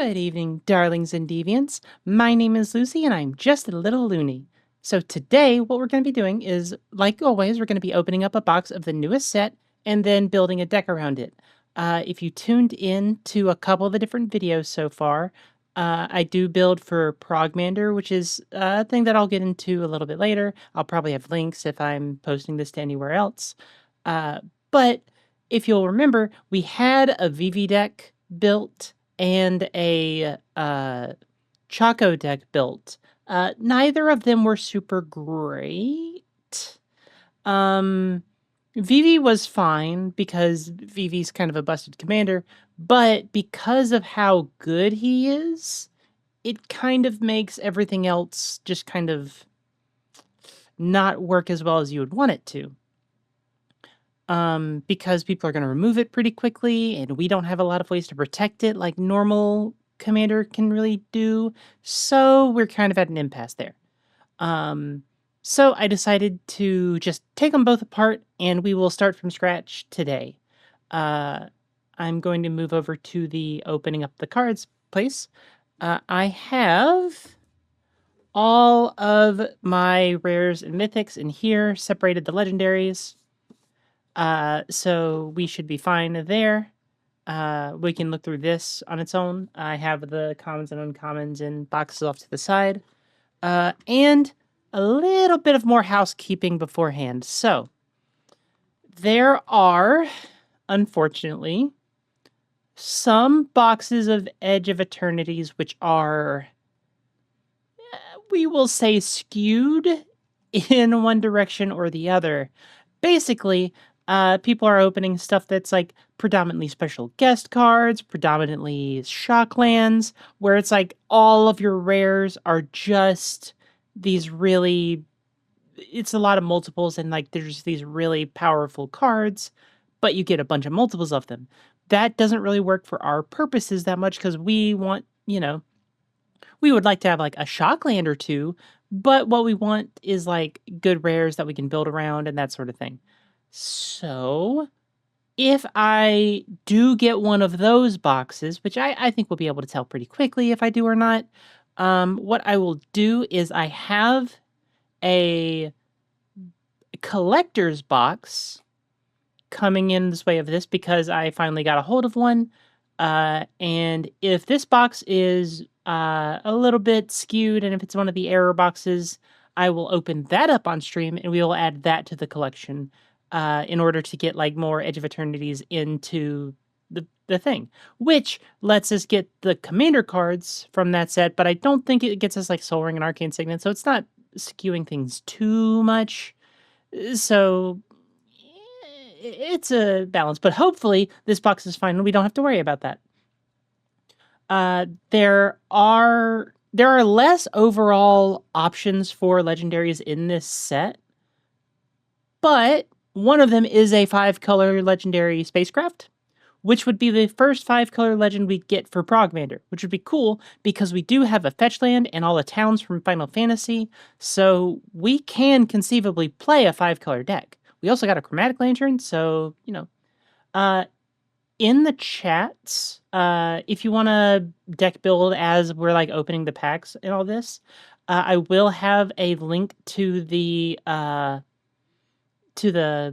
Good evening, darlings and deviants. My name is Lucy, and I'm just a little loony. So today, what we're going to be doing is, like always, we're going to be opening up a box of the newest set and then building a deck around it. If you tuned in to a couple of the different videos so far, I do build for Progmander, which is a thing that I'll get into a little bit later. I'll probably have links if I'm posting this to anywhere else. But if you'll remember, we had a VV deck built and a Choco deck built. Neither of them were super great. Vivi was fine because Vivi's kind of a busted commander, but because of how good he is, it kind of makes everything else just kind of not work as well as you would want it to. Because people are going to remove it pretty quickly, and we don't have a lot of ways to protect it like normal commander can really do. So we're kind of at an impasse there. So I decided to just take them both apart, and we will start from scratch today. I'm going to move over to the opening up the cards place. I have all of my rares and mythics in here, separated the legendaries. So we should be fine there. We can look through this on its own. I have the commons and uncommons in boxes off to the side. And a little bit of more housekeeping beforehand. So, there are, unfortunately, some boxes of Edge of Eternities which are, we will say, skewed in one direction or the other. Basically, people are opening stuff that's like predominantly special guest cards, predominantly shocklands, where it's like all of your rares are just these really, it's a lot of multiples, and like there's these really powerful cards, but you get a bunch of multiples of them. That doesn't really work for our purposes that much because we want, we would like to have like a shockland or two, but what we want is like good rares that we can build around and that sort of thing. So if I do get one of those boxes, which I think we'll be able to tell pretty quickly if I do or not, what I will do is I have a collector's box coming in this way of this because I finally got a hold of one. And if this box is a little bit skewed, and if it's one of the error boxes, I will open that up on stream and we will add that to the collection in order to get like more Edge of Eternities into the thing, which lets us get the commander cards from that set, but I don't think it gets us like Soul Ring and Arcane Signet, so it's not skewing things too much. So it's a balance, but hopefully this box is fine and we don't have to worry about that. There are less overall options for legendaries in this set, but one of them is a 5-color legendary spacecraft, which would be the first 5-color legend we get for Progmander, which would be cool because we do have a fetch land and all the towns from Final Fantasy, so we can conceivably play a 5-color deck. We also got a chromatic lantern, so, in the chats, if you want to deck build as we're like opening the packs and all this, I will have a link to the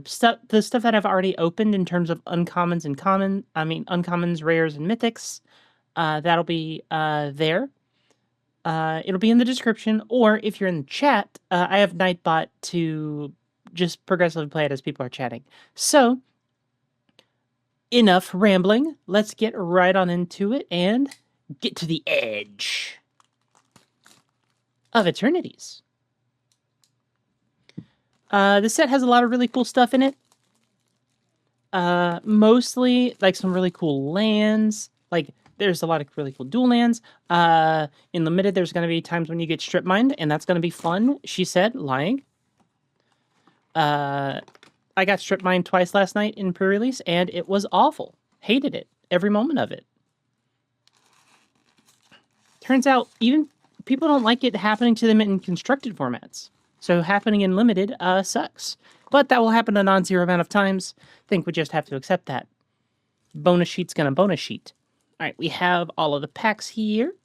stuff that I've already opened in terms of uncommons and uncommons, rares, and mythics. That'll be there. It'll be in the description, or if you're in the chat, I have Nightbot to just progressively play it as people are chatting. So, enough rambling. Let's get right on into it and get to the edge of Eternities. The set has a lot of really cool stuff in it. Mostly like some really cool lands. Like there's a lot of really cool dual lands. In limited, there's going to be times when you get strip mined, and that's going to be fun. She said, lying. I got strip mined twice last night in pre-release, and it was awful. Hated it. Every moment of it. Turns out, even people don't like it happening to them in constructed formats. So happening in limited sucks. But that will happen a non-zero amount of times. I think we just have to accept that. Bonus sheet's gonna bonus sheet. All right, we have all of the packs here.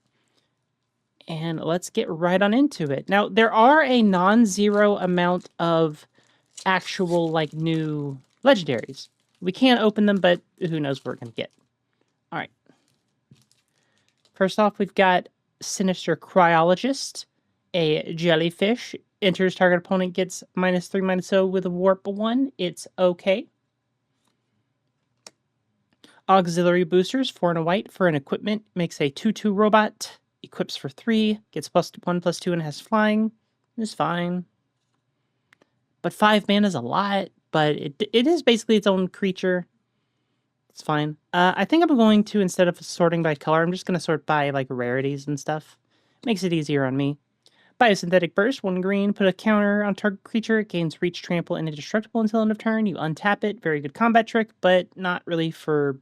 And let's get right on into it. Now, there are a non-zero amount of actual, like, new legendaries. We can't open them, but who knows what we're going to get. All right. First off, we've got Sinister Cryologist, a jellyfish. Enters target opponent, gets -3/-0 with a warp 1. It's okay. Auxiliary boosters, 4 and a white for an equipment. Makes a 2/2 robot. Equips for 3. Gets +1/+2 and has flying. It's fine. But 5 mana is a lot, but it is basically its own creature. It's fine. I think I'm going to, instead of sorting by color, I'm just going to sort by, like, rarities and stuff. Makes it easier on me. Biosynthetic Burst, 1 green, put a counter on target creature, gains reach, trample, and indestructible until end of turn. You untap it. Very good combat trick, but not really for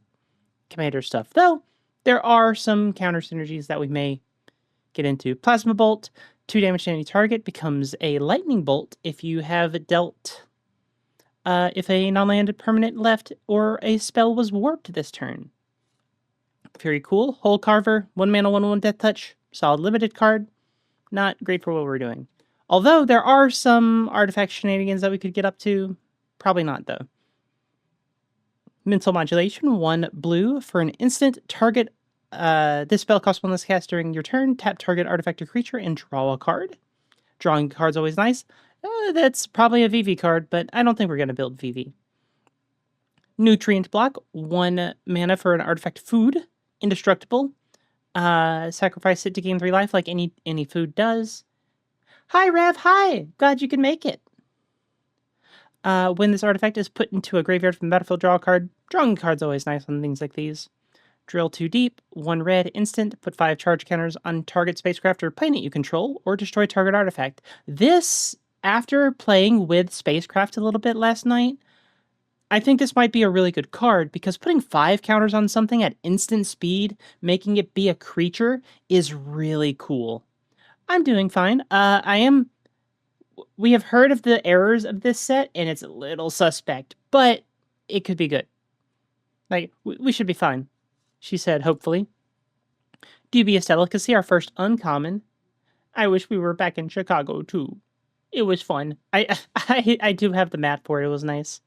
commander stuff. Though, there are some counter synergies that we may get into. Plasma Bolt, 2 damage to any target, becomes a Lightning Bolt if you have dealt... if a non-landed permanent left or a spell was warped this turn. Very cool. Hole Carver, 1 mana, 1/1 Death Touch. Solid limited card. Not great for what we're doing. Although there are some artifact shenanigans that we could get up to. Probably not, though. Mental Modulation, 1 blue for an instant. Target. This spell costs 1 less cast during your turn. Tap target artifact or creature and draw a card. Drawing cards always nice. That's probably a VV card, but I don't think we're going to build VV. Nutrient Block, 1 mana for an artifact food. Indestructible. Sacrifice it to gain 3 life like any food does. Hi, Rev. Hi. Glad you can make it. When this artifact is put into a graveyard from the battlefield, draw a card. Drawing a card's always nice on things like these. Drill 2 deep, 1 red, instant, put 5 charge counters on target spacecraft or planet you control, or destroy target artifact. This, after playing with spacecraft a little bit last night, I think this might be a really good card, because putting 5 counters on something at instant speed, making it be a creature, is really cool. I'm doing fine. We have heard of the errors of this set, and it's a little suspect, but it could be good. Like, we should be fine, she said, hopefully. Dubious Delicacy, our first uncommon. I wish we were back in Chicago, too. It was fun. I do have the map for it. It was nice.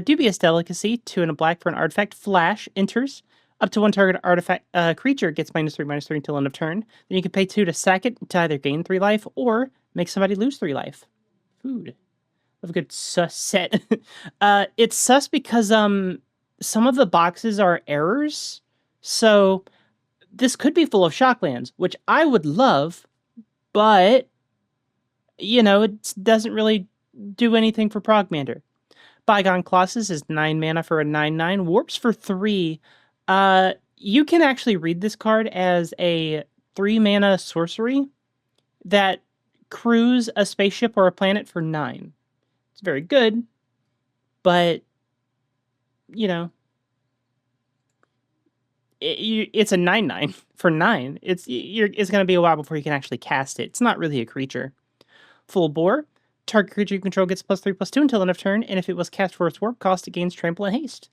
Dubious Delicacy, 2 and a black for an artifact. Flash, enters. Up to 1 target artifact creature gets -3/-3 until end of turn. Then you can pay 2 to sack it to either gain 3 life or make somebody lose 3 life. Food. Love a good sus set. It's sus because some of the boxes are errors. So this could be full of shocklands, which I would love, but you know, it doesn't really do anything for Progmander. Bygone Colossus is 9 mana for a 9/9. Warps for 3. You can actually read this card as a 3 mana sorcery that crews a spaceship or a planet for 9. It's very good, but, you know, it's a 9/9 for 9. It's going to be a while before you can actually cast it. It's not really a creature. Full Bore. Target creature you control gets +3/+2 until end of turn, and if it was cast for its warp cost, it gains trample and haste.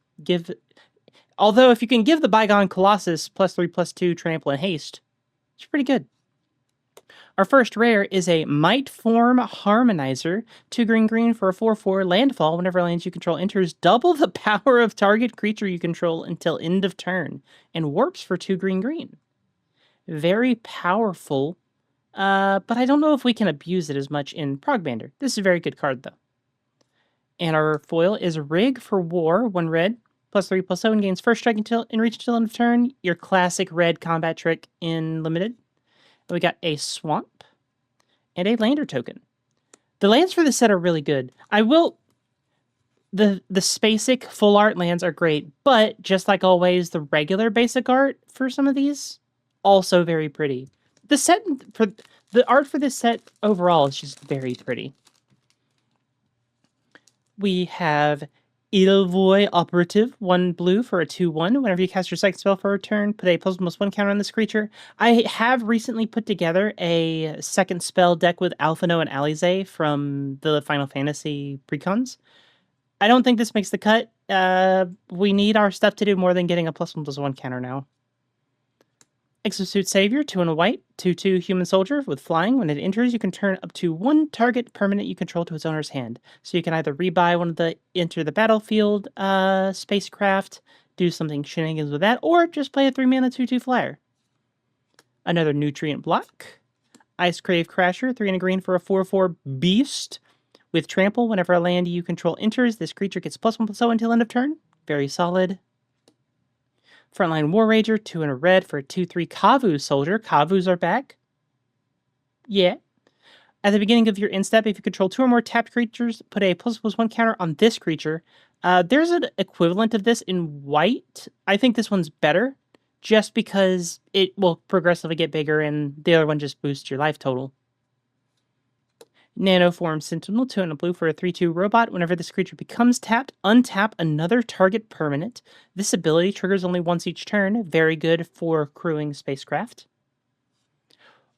Although, if you can give the Bygone Colossus +3/+2 trample and haste, it's pretty good. Our first rare is a Might Form Harmonizer. 2 green for a 4/4 landfall. Whenever lands you control enters, double the power of target creature you control until end of turn, and warps for 2 green. Very powerful. But I don't know if we can abuse it as much in Progmander. This is a very good card, though. And our foil is Rig for War, 1 red, +3/+0, and gains first strike until reach until end of turn. Your classic red combat trick in limited. And we got a Swamp and a Lander token. The lands for this set are really good. The basic full art lands are great, but just like always, the regular basic art for some of these, also very pretty. The art for this set overall is just very pretty. We have Ilvoy Operative, 1 blue for a 2/1. Whenever you cast your second spell for a turn, put a +1/+1 counter on this creature. I have recently put together a second spell deck with Alphino and Alize from the Final Fantasy precons. I don't think this makes the cut. We need our stuff to do more than getting a +1/+1 counter now. Exosuit Savior, 2 and a white, 2/2 human soldier with flying. When it enters, you can turn up to one target permanent you control to its owner's hand. So you can either rebuy one of the enter the battlefield spacecraft, do something shenanigans with that, or just play a 3 mana 2/2 flyer. Another nutrient block. Ice Crave Crasher, 3 and a green for a 4/4 beast. With trample, whenever a land you control enters, this creature gets +1/+0 until end of turn. Very solid. Frontline War Rager, 2 and a red for a 2/3 Kavu soldier. Kavus are back. Yeah. At the beginning of your end step, if you control 2 or more tapped creatures, put a +1/+1 counter on this creature. There's an equivalent of this in white. I think this one's better, just because it will progressively get bigger and the other one just boosts your life total. Nanoform Sentinel, 2 and a blue for a 3/2 robot. Whenever this creature becomes tapped, untap another target permanent. This ability triggers only once each turn. Very good for crewing spacecraft.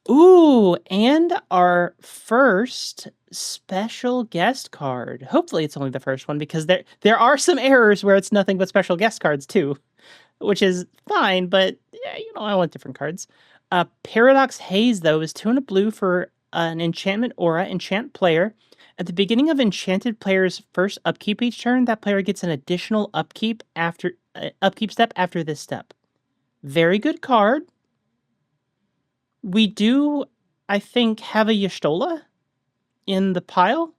Ooh, and our first special guest card. Hopefully it's only the first one, because there are some errors where it's nothing but special guest cards too, which is fine, but yeah, I want different cards. Paradox Haze, though, is 2 and a blue for an enchantment aura, enchant player. At the beginning of enchanted player's first upkeep each turn, that player gets an additional upkeep step after this step. Very good card. We do, I think, have a Y'shtola in the pile,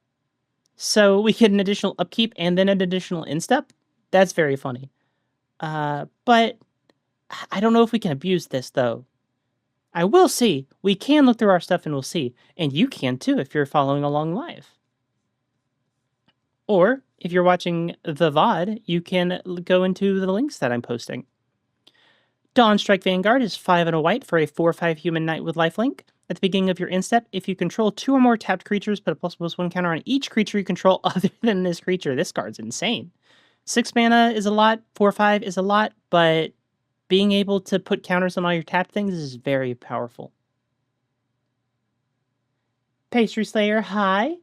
so we get an additional upkeep and then an additional instep. That's very funny. But I don't know if we can abuse this, though. I will see. We can look through our stuff and we'll see. And you can too if you're following along live. Or if you're watching the VOD, you can go into the links that I'm posting. Dawnstrike Vanguard is 5 and a white for a 4/5 human knight with lifelink. At the beginning of your end step, if you control 2 or more tapped creatures, put a +1/+1 counter on each creature you control other than this creature. This card's insane. 6 mana is a lot, 4/5 is a lot, but being able to put counters on all your tapped things is very powerful. Pastry Slayer, hi.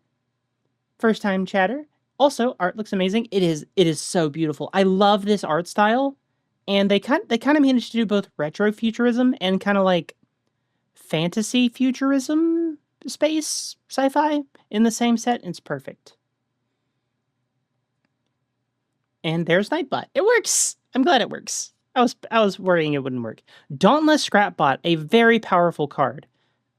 First time chatter. Also, art looks amazing. It is so beautiful. I love this art style, and they kind of managed to do both retro futurism and kind of like fantasy futurism space sci-fi in the same set. It's perfect. And there's Nightbot. It works. I'm glad it works. I was worrying it wouldn't work. Dauntless Scrapbot, a very powerful card.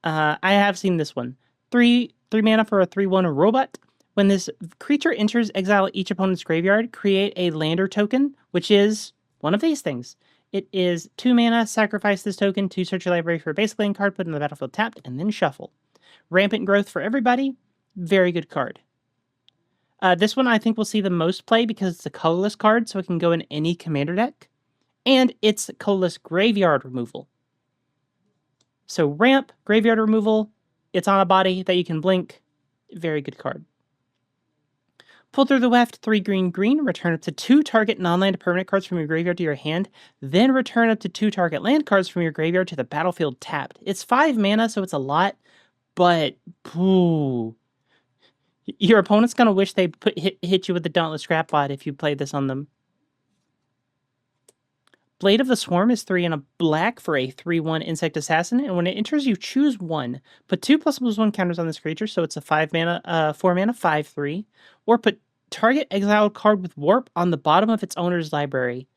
I have seen this one. 3 mana for a 3/1 robot. When this creature enters, exile each opponent's graveyard, create a lander token, which is one of these things. It is 2 mana, sacrifice this token to search your library for a basic land card, put in the battlefield tapped, and then shuffle. Rampant Growth for everybody. Very good card. This one I think will see the most play because it's a colorless card, so it can go in any commander deck. And it's colorless graveyard removal. So ramp, graveyard removal, it's on a body that you can blink. Very good card. Pull through the weft, 3 green, return up to 2 target non-land permanent cards from your graveyard to your hand, then return up to 2 target land cards from your graveyard to the battlefield tapped. It's 5 mana, so it's a lot, but pooh. Your opponent's gonna wish they hit you with the Dauntless Scrapbot if you play this on them. Blade of the Swarm is 3 and a black for a 3/1 Insect Assassin, and when it enters, you choose 1. Put 2 +1/+1 counters on this creature, so it's a 4 mana 5/3, or put target exiled card with Warp on the bottom of its owner's library.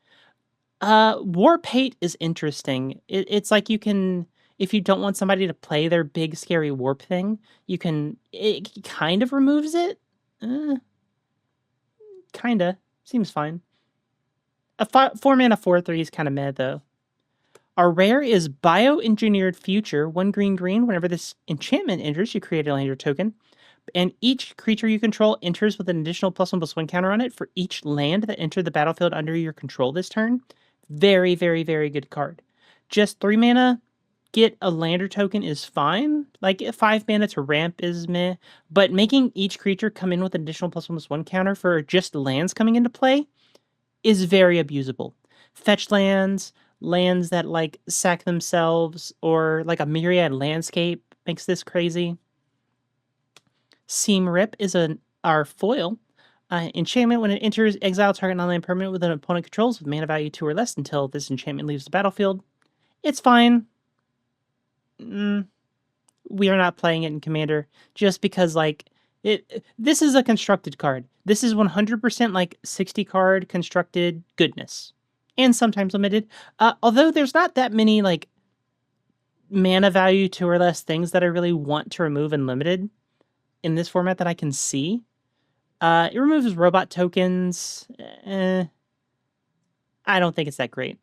Warp Hate is interesting. It's like you can, if you don't want somebody to play their big scary warp thing, you can. It kind of removes it. Kinda seems fine. A 4 mana 4/3 is kind of meh, though. Our rare is Bioengineered Future. 1 green. Whenever this enchantment enters, you create a lander token. And each creature you control enters with an additional +1/+1 counter on it for each land that entered the battlefield under your control this turn. Very, very, very good card. Just 3 mana, get a lander token is fine. Like 5 mana to ramp is meh. But making each creature come in with an additional +1/+1 counter for just lands coming into play is very abusable. Fetch lands that like sack themselves, or like a myriad landscape makes this crazy. Seam Rip is our foil. Enchantment, when it enters, exile target non-land permanent with an opponent controls with mana value 2 or less until this enchantment leaves the battlefield. It's fine. we are not playing it in Commander just because, like, this is a constructed card. This is 100% like 60 card constructed goodness, and sometimes limited. Although there's not that many like mana value 2 or less things that I really want to remove in limited in this format that I can see. It removes robot tokens. I don't think it's that great.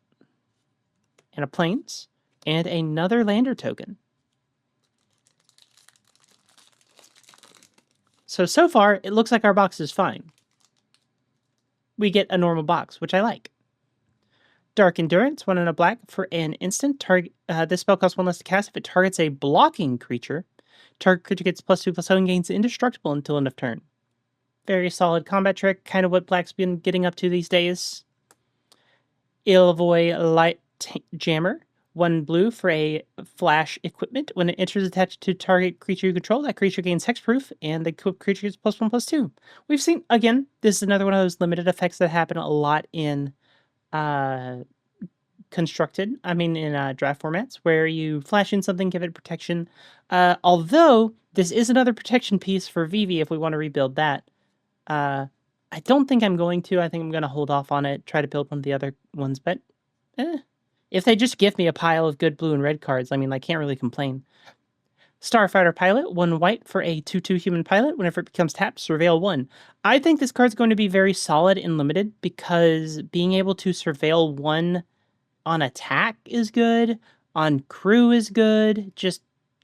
And a plains and another lander token. So far, it looks like our box is fine. We get a normal box, which I like. Dark Endurance, 1 and a black for an instant. Target. This spell costs 1 less to cast if it targets a blocking creature. Target creature gets +2/+0 and gains indestructible until end of turn. Very solid combat trick, kind of what Black's been getting up to these days. Ilvoy Light Jammer, 1 blue for a flash equipment. When it enters attached to target creature you control, that creature gains hexproof, and the equipped creature gets +1/+2. We've seen, again, this is another one of those limited effects that happen a lot in constructed, in draft formats, where you flash in something, give it protection. Although, this is another protection piece for Vivi if we want to rebuild that. I don't think I'm going to. I think I'm going to hold off on it, try to build one of the other ones, but if they just give me a pile of good blue and red cards, I can't really complain. Starfighter Pilot, 1 white for a 2/2 human pilot. Whenever it becomes tapped, surveil 1. I think this card's going to be very solid in limited because being able to surveil 1 on attack is good, on crew is good,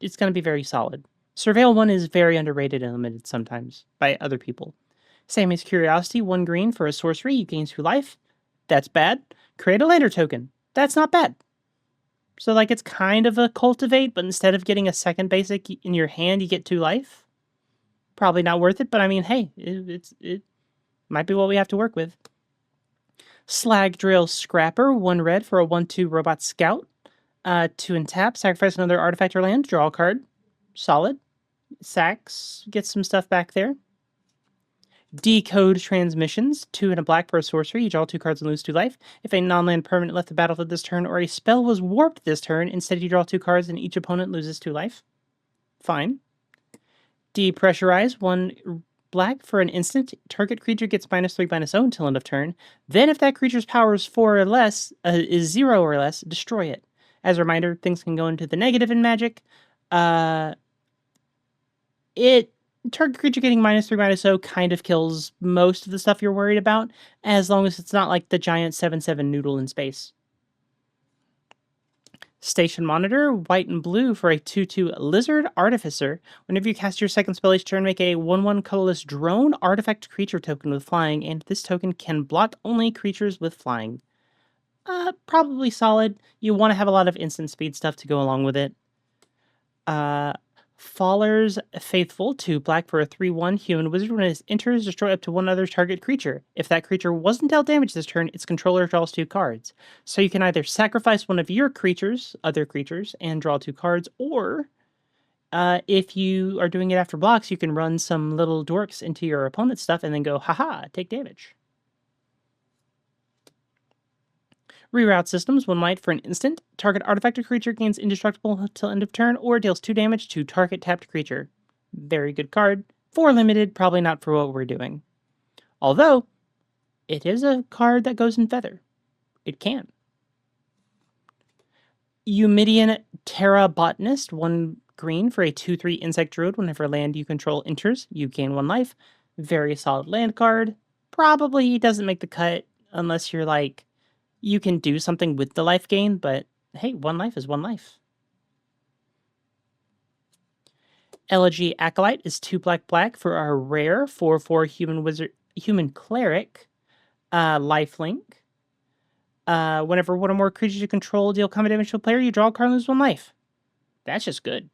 it's going to be very solid. Surveil 1 is very underrated and limited sometimes by other people. Sammy's Curiosity, 1 green for a sorcery, you gain 2 life. That's bad. Create a lander token. That's not bad. So, it's kind of a cultivate, but instead of getting a second basic in your hand, you get 2 life. Probably not worth it, but hey, it might be what we have to work with. Slag Drill Scrapper, 1 red for a 1/2 robot scout. 2 and tap, sacrifice another artifact or land, draw a card. Solid. Sacks, get some stuff back there. Decode Transmissions, 2 and a black for a sorcery. You draw 2 cards and lose 2 life. If a non-land permanent left the battlefield this turn or a spell was warped this turn, instead you draw 2 cards and each opponent loses 2 life. Fine. Depressurize, 1 black for an instant. Target creature gets -3/-0 until end of turn. Then if that creature's power is 4 or less, is 0 or less, destroy it. As a reminder, things can go into the negative in Magic. Target creature getting -3/-0 kind of kills most of the stuff you're worried about, as long as it's not like the giant 7/7 noodle in space. Station Monitor, white and blue for a 2/2 Lizard Artificer. Whenever you cast your second spell each turn, make a 1/1 colorless drone artifact creature token with flying, and this token can block only creatures with flying. Probably solid. You want to have a lot of instant speed stuff to go along with it. Faller's Faithful, 2 black for a 3/1 human wizard. When it enters, destroy up to 1 other target creature. If that creature wasn't dealt damage this turn, its controller draws 2 cards. So you can either sacrifice one of your other creatures, and draw 2 cards, or if you are doing it after blocks, you can run some little dorks into your opponent's stuff and then go, haha, take damage. Reroute Systems, 1 white for an instant. Target artifact or creature gains indestructible until end of turn or deals 2 damage to target tapped creature. Very good card. For limited, probably not for what we're doing. Although, it is a card that goes in Feather. It can. Eumidian Terra Botanist, 1 green for a 2/3 Insect Druid. Whenever land you control enters, you gain 1 life. Very solid land card. Probably doesn't make the cut unless you're you can do something with the life gain, but hey, 1 life is 1 life. Elegy Acolyte is 2 black for a rare 4/4 human cleric, lifelink. Whenever 1 or more creatures you control deal combat damage to a player, you draw a card and lose 1 life. That's just good.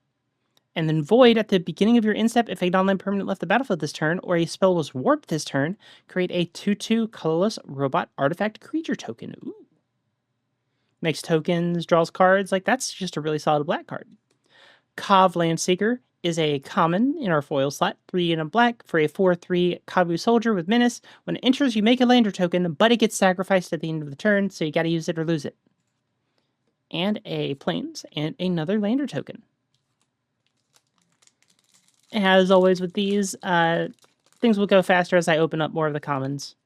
And then Void, at the beginning of your end step, if a non-land permanent left the battlefield this turn, or a spell was warped this turn, create a 2/2 colorless robot artifact creature token. Ooh. Makes tokens, draws cards. That's just a really solid black card. Kav Landseeker is a common in our foil slot. 3 and a black for a 4/3 Kavu Soldier with Menace. When it enters, you make a lander token, but it gets sacrificed at the end of the turn, so you gotta use it or lose it. And a plains and another lander token. As always with these, things will go faster as I open up more of the commons.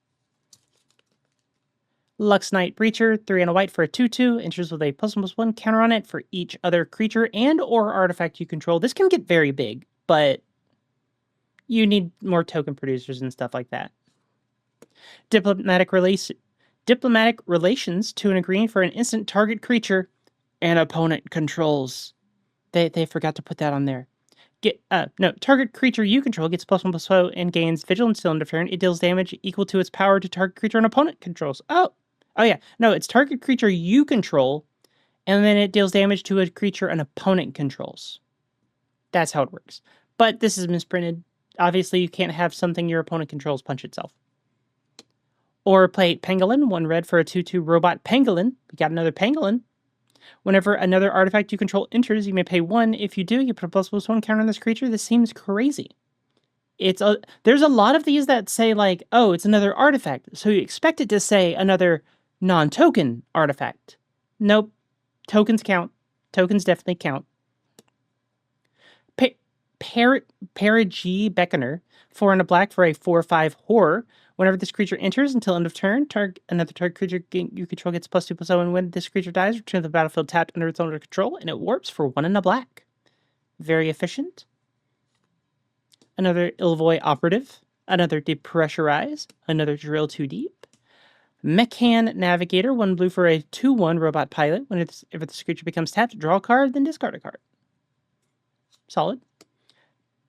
Lux Knight Breacher, 3 and a white for a 2/2, enters with a +1/+1 counter on it for each other creature and or artifact you control. This can get very big, but you need more token producers and stuff like that. Diplomatic Relations, 2 and a green for an instant target creature and opponent controls. They forgot to put that on there. Target creature you control gets +1/+2 and gains vigilance till end of turn. It deals damage equal to its power to target creature an opponent controls. Oh yeah. No, it's target creature you control, and then it deals damage to a creature an opponent controls. That's how it works. But this is misprinted. Obviously, you can't have something your opponent controls punch itself. Or play Pangolin, 1 red for a 2/2 robot Pangolin. We got another Pangolin. Whenever another artifact you control enters, you may pay 1. If you do, you put a +1/+1 counter on this creature. This seems crazy. There's a lot of these that say like, oh, it's another artifact, so you expect it to say another non-token artifact. Nope. Tokens count. Tokens definitely count. Perigi Beckoner, 4 and a black for a 4/5 horror. Whenever this creature enters until end of turn, another target creature you control gets +2/+0, and when this creature dies, return to the battlefield tapped under its owner control, and it warps for 1 and a black. Very efficient. Another Ilvoy Operative. Another Depressurize. Another Drill 2 Deep. Mechan Navigator, 1 blue for a 2/1 robot pilot. If this creature becomes tapped, draw a card, then discard a card. Solid.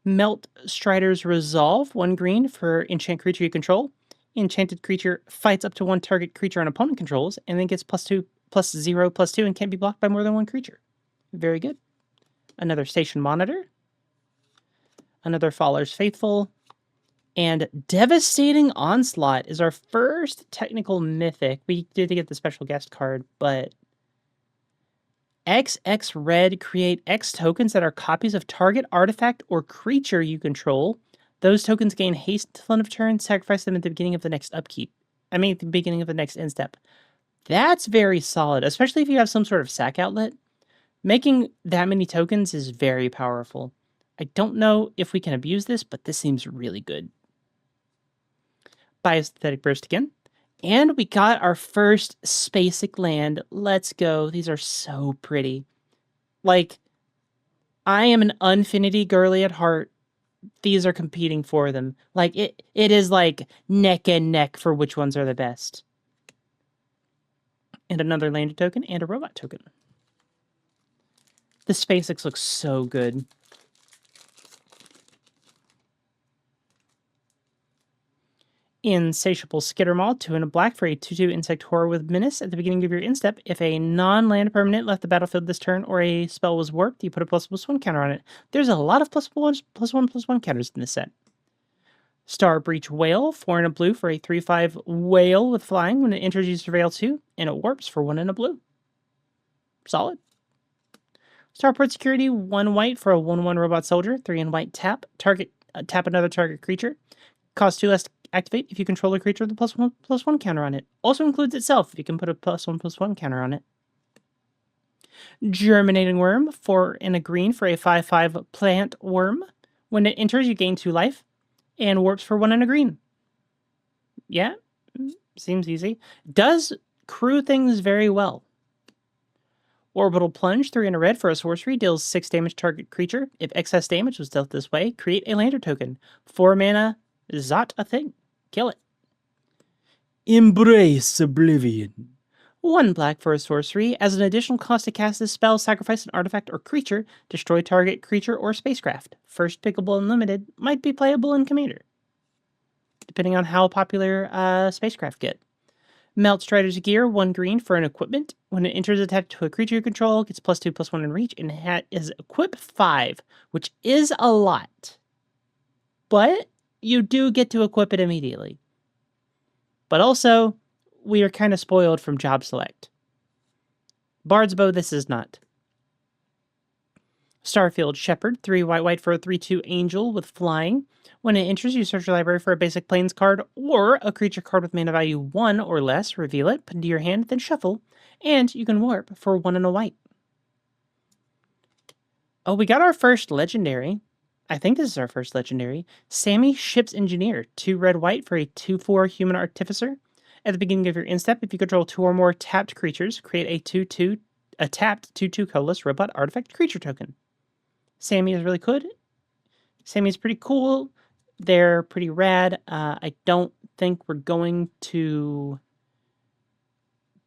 Melt Strider's Resolve, 1 green for enchant creature you control. Enchanted creature fights up to 1 target creature an opponent controls, and then gets +0/+2, and can't be blocked by more than 1 creature. Very good. Another Station Monitor. Another Faller's Faithful. And Devastating Onslaught is our first technical mythic. We did get the special guest card, but XX red, create X tokens that are copies of target artifact or creature you control. Those tokens gain haste until end of turn. Sacrifice them at the beginning of the next upkeep. At the beginning of the next end step. That's very solid, especially if you have some sort of sack outlet. Making that many tokens is very powerful. I don't know if we can abuse this, but this seems really good. Biosynthetic Burst again. And we got our first Spacek land. Let's go. These are so pretty. Like, I am an Unfinity girly at heart. These are competing for them. Like, it is like neck and neck for which ones are the best. And another landed token and a robot token. The Spacek looks so good. Insatiable Skittermaw, 2 and a black for a 2/2 insect horror with menace. At the beginning of your end step, if a non-land permanent left the battlefield this turn or a spell was warped, you put a +1/+1 counter on it. There's a lot of +1/+1 counters in this set. Star Breach Whale, 4 and a blue for a 3/5 whale with flying. When it enters, you surveil 2, and it warps for 1 and a blue. Solid. Starport Security, 1 white for a 1/1 robot soldier, 3 and white tap. Tap another target creature. Cost 2 less to activate if you control a creature with a +1/+1 counter on it. Also includes itself if you can put a +1/+1 counter on it. Germinating Worm, 4 and a green for a 5/5 plant worm. When it enters, you gain 2 life and warps for 1 and a green. Yeah, seems easy. Does crew things very well. Orbital Plunge, 3 and a red for a sorcery, deals 6 damage to target creature. If excess damage was dealt this way, create a lander token. 4 mana, Zot a thing. Kill it. Embrace Oblivion. 1 black for a sorcery. As an additional cost to cast this spell, sacrifice an artifact or creature, destroy target creature or spacecraft. First pickable and limited, might be playable in Commander, depending on how popular spacecraft get. Melt Strider's Gear, 1 green for an equipment. When it enters attached to a creature you control, gets +2/+1 in reach, and is equip 5, which is a lot. But you do get to equip it immediately. But also, we are kind of spoiled from Job Select. Bard's Bow, this is not. Starfield Shepherd, 3 white for a 3/2 angel with flying. When it enters, you search your library for a basic plains card or a creature card with mana value 1 or less, reveal it, put it into your hand, then shuffle, and you can warp for 1 and a white. Oh, we got our first legendary. I think this is our first legendary. Sammy, Ship's Engineer. 2 red-white for a 2/4 human artificer. At the beginning of your instep, if you control 2 or more tapped creatures, create a tapped 2/2 colorless robot artifact creature token. Sammy is really good. Sammy's pretty cool. They're pretty rad. I don't think we're going to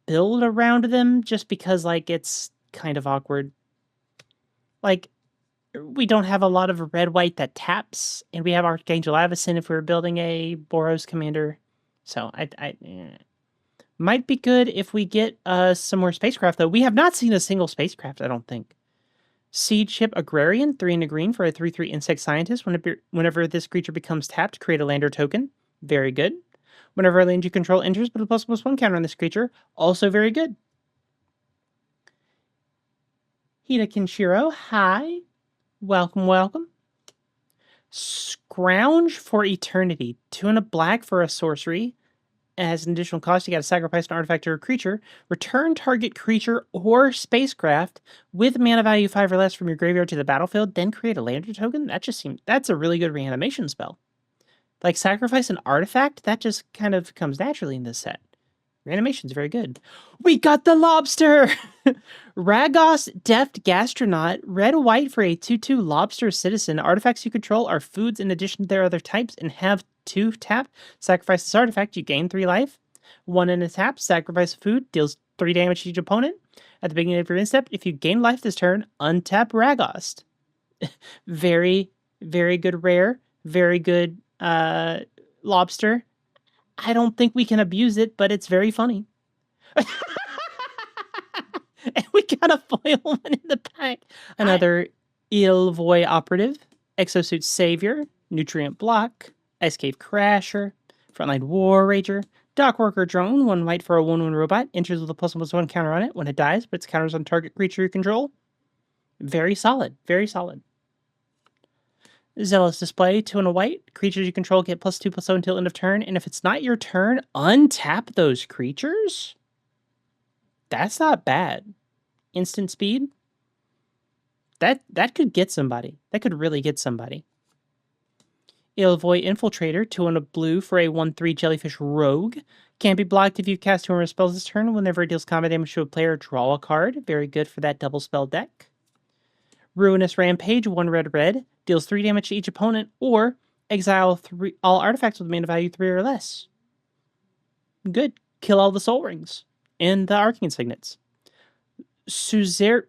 build around them just because, like, it's kind of awkward. Like, we don't have a lot of red-white that taps, and we have Archangel Avacyn if we were building a Boros commander. So, might be good if we get some more spacecraft, though. We have not seen a single spacecraft, I don't think. Seed Ship Agrarian, 3 and a green for a 3/3 insect scientist. Whenever this creature becomes tapped, create a lander token. Very good. Whenever a land you control enters, put a ++1 counter on this creature. Also very good. Hida Kinshiro, hi. Welcome, welcome. Scrounge for Eternity. 2 and a black for a sorcery. As an additional cost, you got to sacrifice an artifact or a creature. Return target creature or spacecraft with mana value 5 or less from your graveyard to the battlefield, then create a lander token? That's a really good reanimation spell. Like, sacrifice an artifact? That just kind of comes naturally in this set. Reanimation's very good. We got the lobster! Ragos Deft Gastronaut, red-white for a 2/2 lobster citizen. Artifacts you control are foods in addition to their other types and have 2 tap. Sacrifice this artifact, you gain 3 life. 1 in a tap, sacrifice a food, deals 3 damage to each opponent. At the beginning of your instep, if you gain life this turn, untap Ragost. Very, very good rare. Very good lobster. I don't think we can abuse it, but it's very funny. And we got a foil one in the pack. Another Ilvoy Operative, Exosuit Savior, Nutrient Block, Ice Cave Crasher, Frontline War Rager, Dockworker Drone, 1 white for a 1/1 robot, enters with a ++1 counter on it. When it dies, puts counters on target creature you control. Very solid, very solid. Zealous Display, 2 and a white. Creatures you control get +2/+0 until end of turn, and if it's not your turn, untap those creatures? That's not bad. Instant speed? That could get somebody. That could really get somebody. Ilvoy Infiltrator, 2 and a blue for a 1/3 jellyfish rogue. Can't be blocked if you cast 2 or more spells this turn. Whenever it deals combat damage to a player, draw a card. Very good for that double spell deck. Ruinous Rampage, 1 red, deals 3 damage to each opponent, or exile all artifacts with mana value 3 or less. Good. Kill all the Soul Rings and the Arcane Signets. Suzerain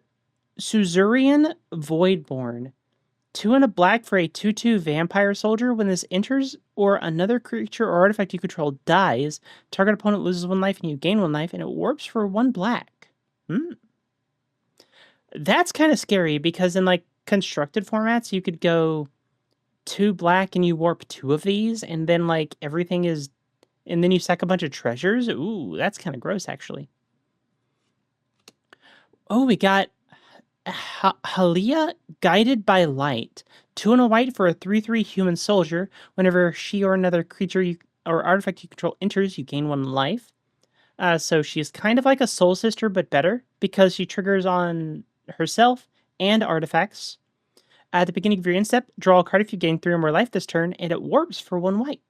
Voidborn, 2 and a black for a 2/2 Vampire Soldier. When this enters, or another creature or artifact you control dies, target opponent loses 1 life and you gain 1 life, and it warps for 1 black. That's kind of scary because in, like, constructed formats, you could go 2 black and you warp 2 of these, and then, like, everything is... And then you sack a bunch of treasures? Ooh, that's kind of gross, actually. Oh, we got Halia, Guided by Light. 2 and a white for a 3/3 human soldier. Whenever she or another creature or artifact you control enters, you gain 1 life. So she's kind of like a soul sister, but better, because she triggers on herself and artifacts. At the beginning of your instep, draw a card if you gain 3 or more life this turn, and it warps for 1 white.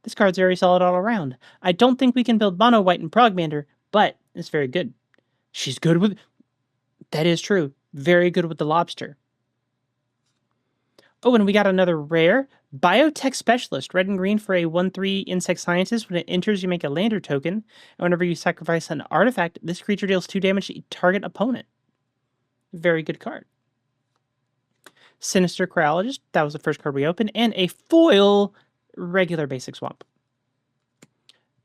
This card's very solid all around. I don't think we can build mono white in Progmander, but it's very good. She's good with... That is true. Very good with the lobster. Oh, and we got another rare. Biotech Specialist, red and green for a 1/3 insect scientist. When it enters, you make a lander token. And whenever you sacrifice an artifact, this creature deals 2 damage to each target opponent. Very good card. Sinister Chirologist, that was the first card we opened. And a foil regular basic swamp.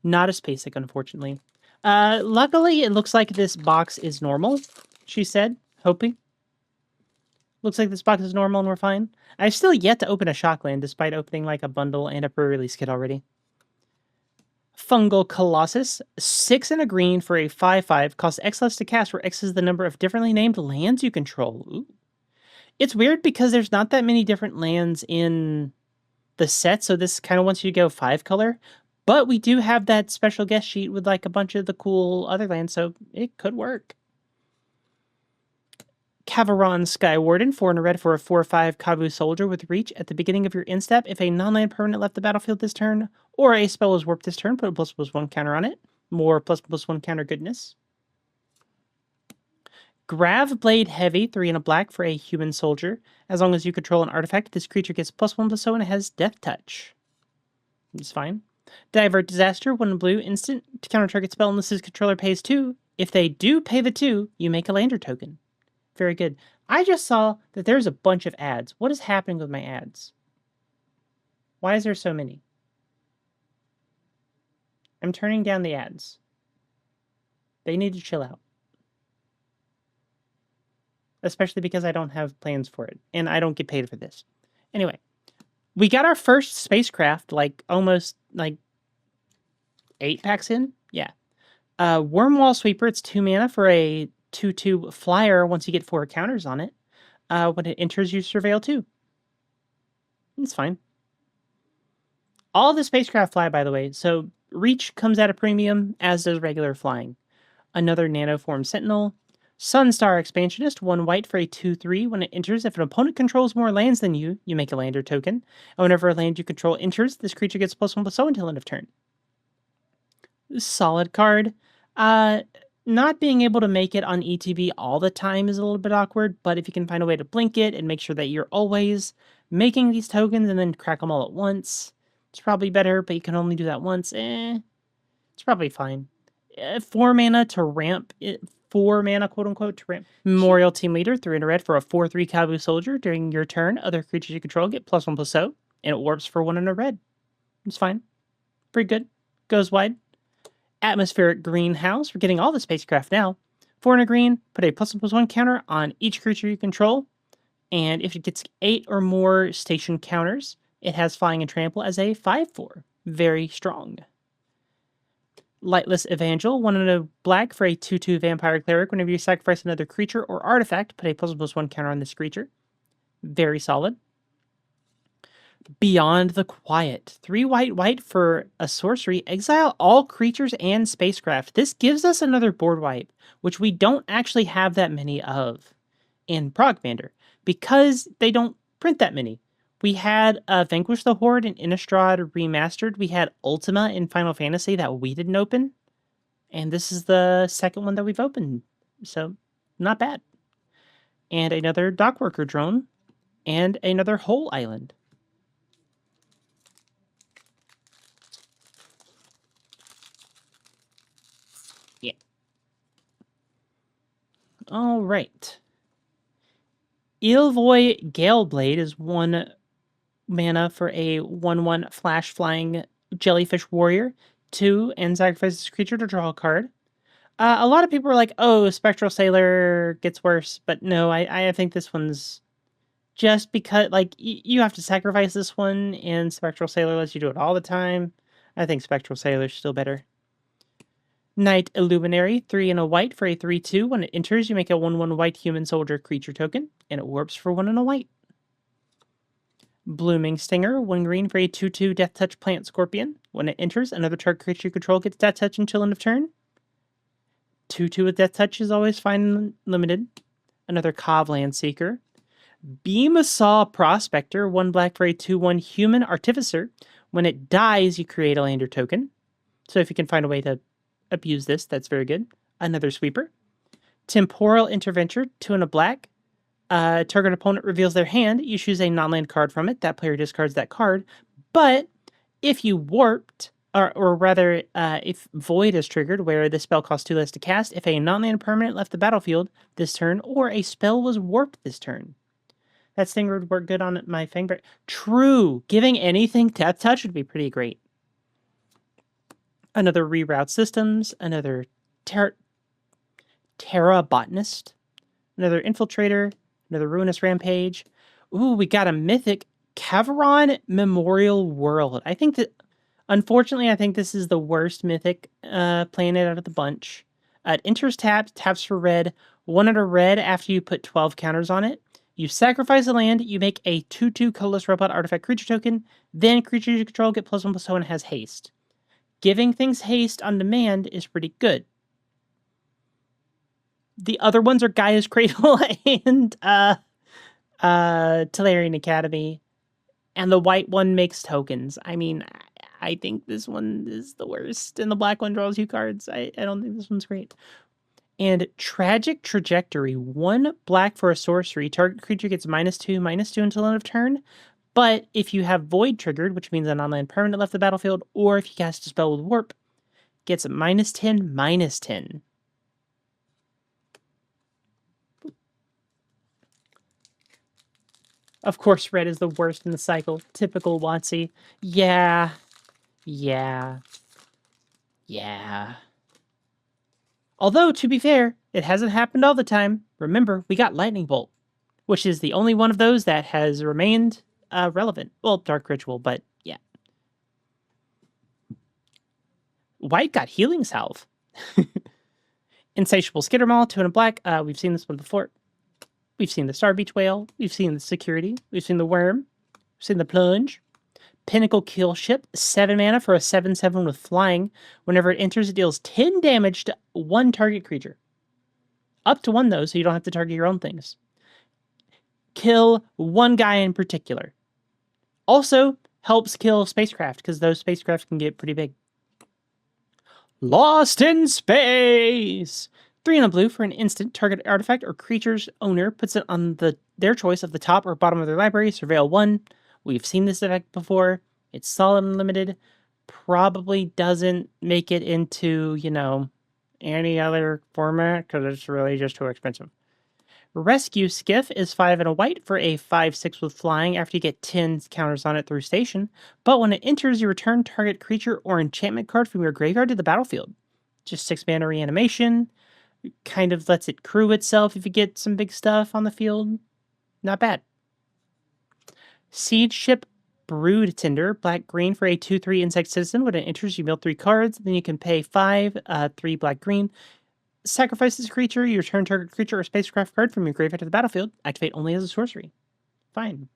Not as basic, unfortunately. Luckily, it looks like this box is normal, she said, hoping. Looks like this box is normal and we're fine. I've still yet to open a Shockland, despite opening like a bundle and a pre-release kit already. Fungal Colossus, 6 and a green for a 5/5, costs X less to cast, where X is the number of differently named lands you control. Ooh. It's weird because there's not that many different lands in the set, so this kind of wants you to go 5 color. But we do have that special guest sheet with like a bunch of the cool other lands, so it could work. Cavaron Sky Warden, 4 and a red for a 4/5 Kavu Soldier with reach at the beginning of your end step. If a non-land permanent left the battlefield this turn, or a spell was warped this turn, put a ++1 counter on it. More ++1 counter goodness. Grav Blade Heavy, 3 and a black for a human soldier. As long as you control an artifact, this creature gets +1/+0 and it has Death Touch. It's fine. Divert Disaster, 1 blue, instant. To counter target spell unless his controller pays 2. If they do pay the 2, you make a lander token. Very good. I just saw that there's a bunch of ads. What is happening with my ads? Why is there so many? I'm turning down the ads. They need to chill out. Especially because I don't have plans for it. And I don't get paid for this. Anyway. We got our first spacecraft, almost 8 packs in. Yeah. Wormwall Sweeper, it's 2 mana for a 2/2 flyer once you get 4 counters on it. When it enters, you surveil 2. It's fine. All the spacecraft fly, by the way, so reach comes at a premium, as does regular flying. Another Nanoform Sentinel. Sunstar Expansionist, 1 white for a 2/3. When it enters, if an opponent controls more lands than you, you make a lander token. And whenever a land you control enters, this creature gets +1/+0 until end of turn. Solid card. Not being able to make it on ETB all the time is a little bit awkward, but if you can find a way to blink it and make sure that you're always making these tokens and then crack them all at once, it's probably better, but you can only do that once. It's probably fine. 4 mana to ramp it. 4 mana, quote-unquote, to ramp. Memorial Team Leader, 3 and a red for a 4/3 Kavu Soldier. During your turn, other creatures you control get +1/+0, and it warps for 1 and a red. It's fine. Pretty good. Goes wide. Atmospheric Greenhouse. We're getting all the spacecraft now. 4 and a green, put a +1/+1 counter on each creature you control, and if it gets 8 or more station counters, it has Flying and Trample as a 5/4. Very strong. Lightless Evangel, 1 and a black for a 2/2 Vampire Cleric. Whenever you sacrifice another creature or artifact, put a +1/+1 counter on this creature. Very solid. Beyond the Quiet, 3 white for a sorcery. Exile all creatures and spacecraft. This gives us another board wipe, which we don't actually have that many of in Progmander, because they don't print that many. We had Vanquish the Horde in Innistrad Remastered. We had Ultima in Final Fantasy that we didn't open. And this is the second one that we've opened. So, not bad. And another Dockworker Drone. And another Whole Island. Yeah. All right. Ilvoy Galeblade is 1 mana for a 1/1 flash flying jellyfish warrior. 2, and sacrifice this creature to draw a card. A lot of people are like, oh, Spectral Sailor gets worse, but no, I think this one's just because, you have to sacrifice this one, and Spectral Sailor lets you do it all the time. I think Spectral Sailor's still better. Night Illuminary, 3 and a white for a 3/2. When it enters, you make a 1/1 white human soldier creature token, and it warps for 1 and a white. Blooming Stinger, 1 green for a 2/2 Death Touch Plant Scorpion. When it enters, another target creature you control gets Death Touch until end of turn. 2/2 with Death Touch is always fine and limited. Another Covland Seeker. Beam-a-Saw Prospector, 1 black for a 2/1 Human Artificer. When it dies, you create a lander token. So if you can find a way to abuse this, that's very good. Another Sweeper. Temporal Interventor, 2 and a black. Target opponent reveals their hand. You choose a non-land card from it. That player discards that card. But if you warped, or rather, if Void is triggered, where the spell costs 2 less to cast, if a non-land permanent left the battlefield this turn, or a spell was warped this turn. That Stinger would work good on my Fangbear. True! Giving anything Death Touch would be pretty great. Another Reroute Systems. Another Terra Botanist. Another Infiltrator. Another Ruinous Rampage. Ooh, we got a Mythic Cavaron Memorial World. I think that, unfortunately, I think this is the worst Mythic planet out of the bunch. It enters tapped, taps for red, 1 and a red after you put 12 counters on it. You sacrifice a land, you make a 2/2 colorless robot artifact creature token, then creatures you control get +1/+0 and has haste. Giving things haste on demand is pretty good. The other ones are Gaia's Cradle and Tolarian Academy. And the white one makes tokens. I mean, I think this one is the worst, and the black one draws you cards. I don't think this one's great. And Tragic Trajectory. 1 black for a sorcery. Target creature gets -2/-2 until end of turn. But if you have Void triggered, which means a non-land permanent left the battlefield, or if you cast a spell with Warp, gets -10/-10. Of course, red is the worst in the cycle. Typical WotC. Yeah. Although, to be fair, it hasn't happened all the time. Remember, we got Lightning Bolt, which is the only one of those that has remained relevant. Well, Dark Ritual, but yeah. White got Healing Salve. Insatiable Skittermaw, 2 and a black. We've seen this one before. We've seen the Star Beach Whale. We've seen the Security. We've seen the Worm. We've seen the Plunge. Pinnacle Kill Ship, 7 mana for a 7/7 with flying. Whenever it enters, it deals 10 damage to 1 target creature. Up to 1, though, so you don't have to target your own things. Kill 1 guy in particular. Also, helps kill spacecraft, because those spacecraft can get pretty big. Lost in Space! 3 and a blue for an instant. Target artifact or creature's owner puts it on their choice of the top or bottom of their library. Surveil 1. We've seen this effect before. It's solid and limited. Probably doesn't make it into, any other format because it's really just too expensive. Rescue Skiff is 5 and a white for a 5/6 with flying after you get 10 counters on it through station. But when it enters, you return target creature or enchantment card from your graveyard to the battlefield. Just 6 mana reanimation. Kind of lets it crew itself if you get some big stuff on the field. Not bad. Siege Ship Brood Tender, black-green for a 2/3 insect citizen. When it enters, you mill 3 cards. Then you can pay 5, 3 black-green. Sacrifice this creature. You return target creature or spacecraft card from your graveyard to the battlefield. Activate only as a sorcery. Fine.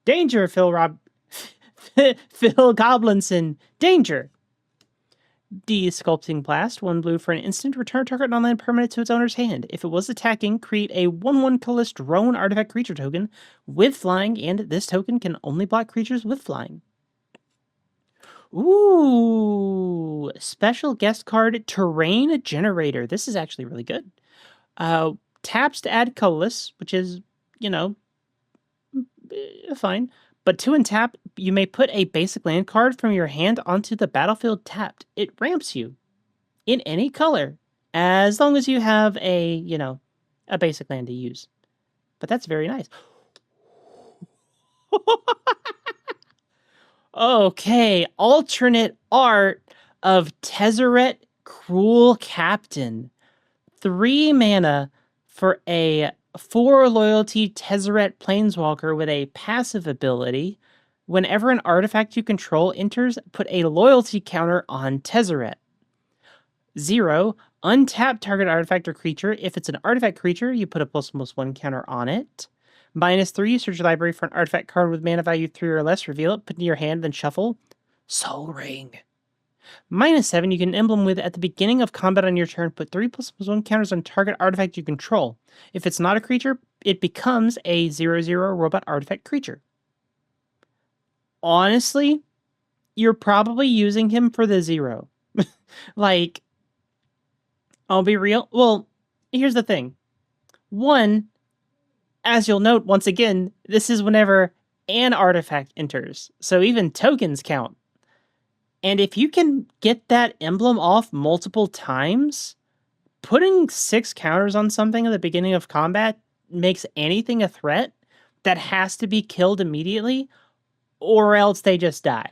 Danger, Phil Goblinson. Danger. De-Sculpting Blast, 1 blue for an instant. Return target non-land permanent to its owner's hand. If it was attacking, create a 1/1 colorless drone artifact creature token with flying, and this token can only block creatures with flying. Ooh, special guest card, Terrain Generator. This is actually really good. Taps to add colorless, which is, fine. But 2 and tap, you may put a basic land card from your hand onto the battlefield tapped. It ramps you in any color, as long as you have a basic land to use. But that's very nice. Okay, alternate art of Tezzeret Cruel Captain. 3 mana for a 4 loyalty Tezzeret Planeswalker with a passive ability. Whenever an artifact you control enters, put a loyalty counter on Tezzeret. 0. Untap target artifact or creature. If it's an artifact creature, you put a +1/+1 counter on it. -3. Search your library for an artifact card with mana value 3 or less. Reveal it, put it in your hand, then shuffle. Soul Ring. -7. You can emblem with at the beginning of combat on your turn. Put 3 +1 counters on target artifact you control. If it's not a creature, it becomes a 0/0 robot artifact creature. Honestly, you're probably using him for the 0. Like, I'll be real. Well, here's the thing. 1, as you'll note, once again, this is whenever an artifact enters. So even tokens count. And if you can get that emblem off multiple times, putting 6 counters on something at the beginning of combat makes anything a threat that has to be killed immediately, or else they just die.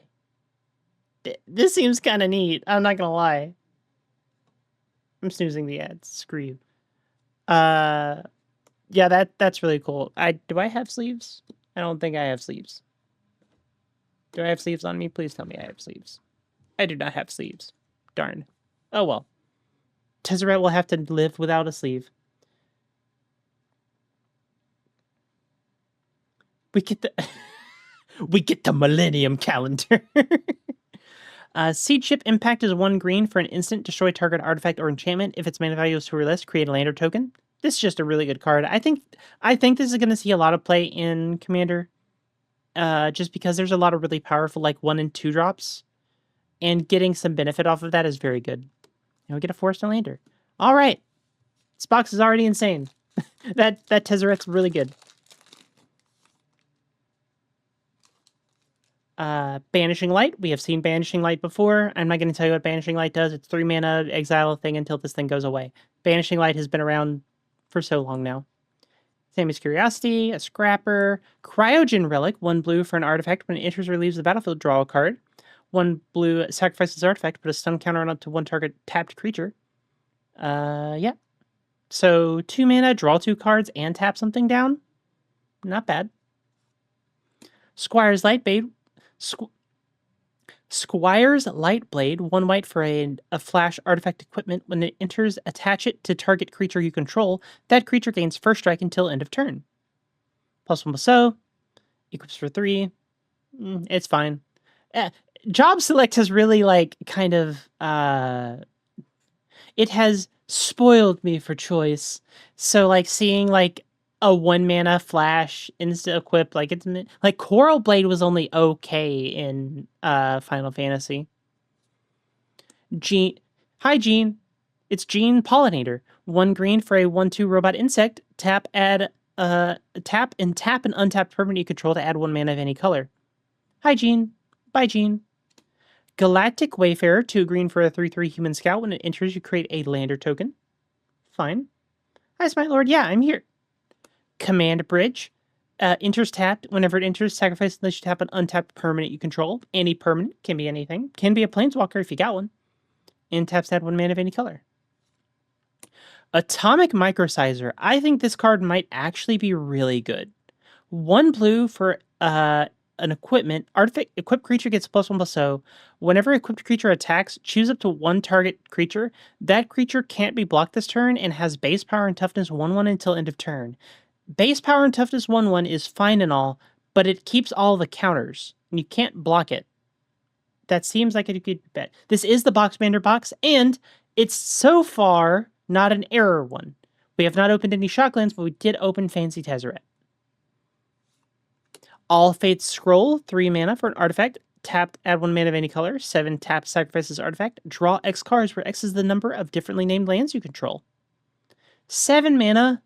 This seems kind of neat. I'm not going to lie. I'm snoozing the ads. Screw you. Yeah, that's really cool. Do I have sleeves? I don't think I have sleeves. Do I have sleeves on me? Please tell me I have sleeves. I do not have sleeves. Darn. Oh well. Tezzeret will have to live without a sleeve. We get the Millennium Calendar. Seed Ship Impact is 1 green for an instant. Destroy target artifact or enchantment. If its mana value is 2 or less, create a lander token. this is just a really good card. I think this is going to see a lot of play in Commander, just because there's a lot of really powerful like 1 and 2 drops, and getting some benefit off of that is very good. And we get a Forest and Lander. All right, this box is already insane. that Tezzeret's really good. Banishing Light. We have seen Banishing Light before. I'm not going to tell you what Banishing Light does. It's 3 mana, exile a thing until this thing goes away. Banishing Light has been around for so long now. Same as Curiosity, a Scrapper. Cryogen Relic, 1 blue for an artifact. When it enters or leaves the battlefield, draw a card. 1 blue, sacrifices artifact, put a stun counter on up to 1 target tapped creature. Yeah. So 2 mana, draw 2 cards, and tap something down. Not bad. Squire's Lightblade. Squire's Lightblade, 1 white for a flash artifact equipment. When it enters, attach it to target creature you control. That creature gains first strike until end of turn. +1/+0. Equips for 3. It's fine. Job Select has really, like, kind of, it has spoiled me for choice. So, like, seeing, like, a 1 mana flash insta equip, like, it's like Coral Blade was only okay in Final Fantasy. Hi Jean. It's Jean Pollinator. 1 green for a 1/2 robot insect. Tap and untap permanent you control to add 1 mana of any color. Hi Jean. Bye Jean. Galactic Wayfarer, 2 green for a 3/3 human scout. When it enters, you create a lander token. Fine. Hi Smite Lord. Yeah, I'm here. Command Bridge. Enters tapped. Whenever it enters, sacrifice unless you tap an untapped permanent you control. Any permanent, can be anything. Can be a planeswalker if you got one. And taps to add 1 mana of any color. Atomic Microsizer. I think this card might actually be really good. 1 blue for an equipment. Artifact equipped creature gets +1/+0. Whenever equipped creature attacks, choose up to 1 target creature. That creature can't be blocked this turn and has base power and toughness 1/1 until end of turn. Base power and toughness 1/1 is fine and all, but it keeps all the counters, and you can't block it. That seems like a good bet. This is the Progmander box, and it's so far not an error one. We have not opened any Shocklands, but we did open Fancy Tezzeret. All Fates Scroll, 3 mana for an artifact. Tap, add 1 mana of any color. 7 tap, sacrifices artifact. Draw X cards, where X is the number of differently named lands you control. 7 mana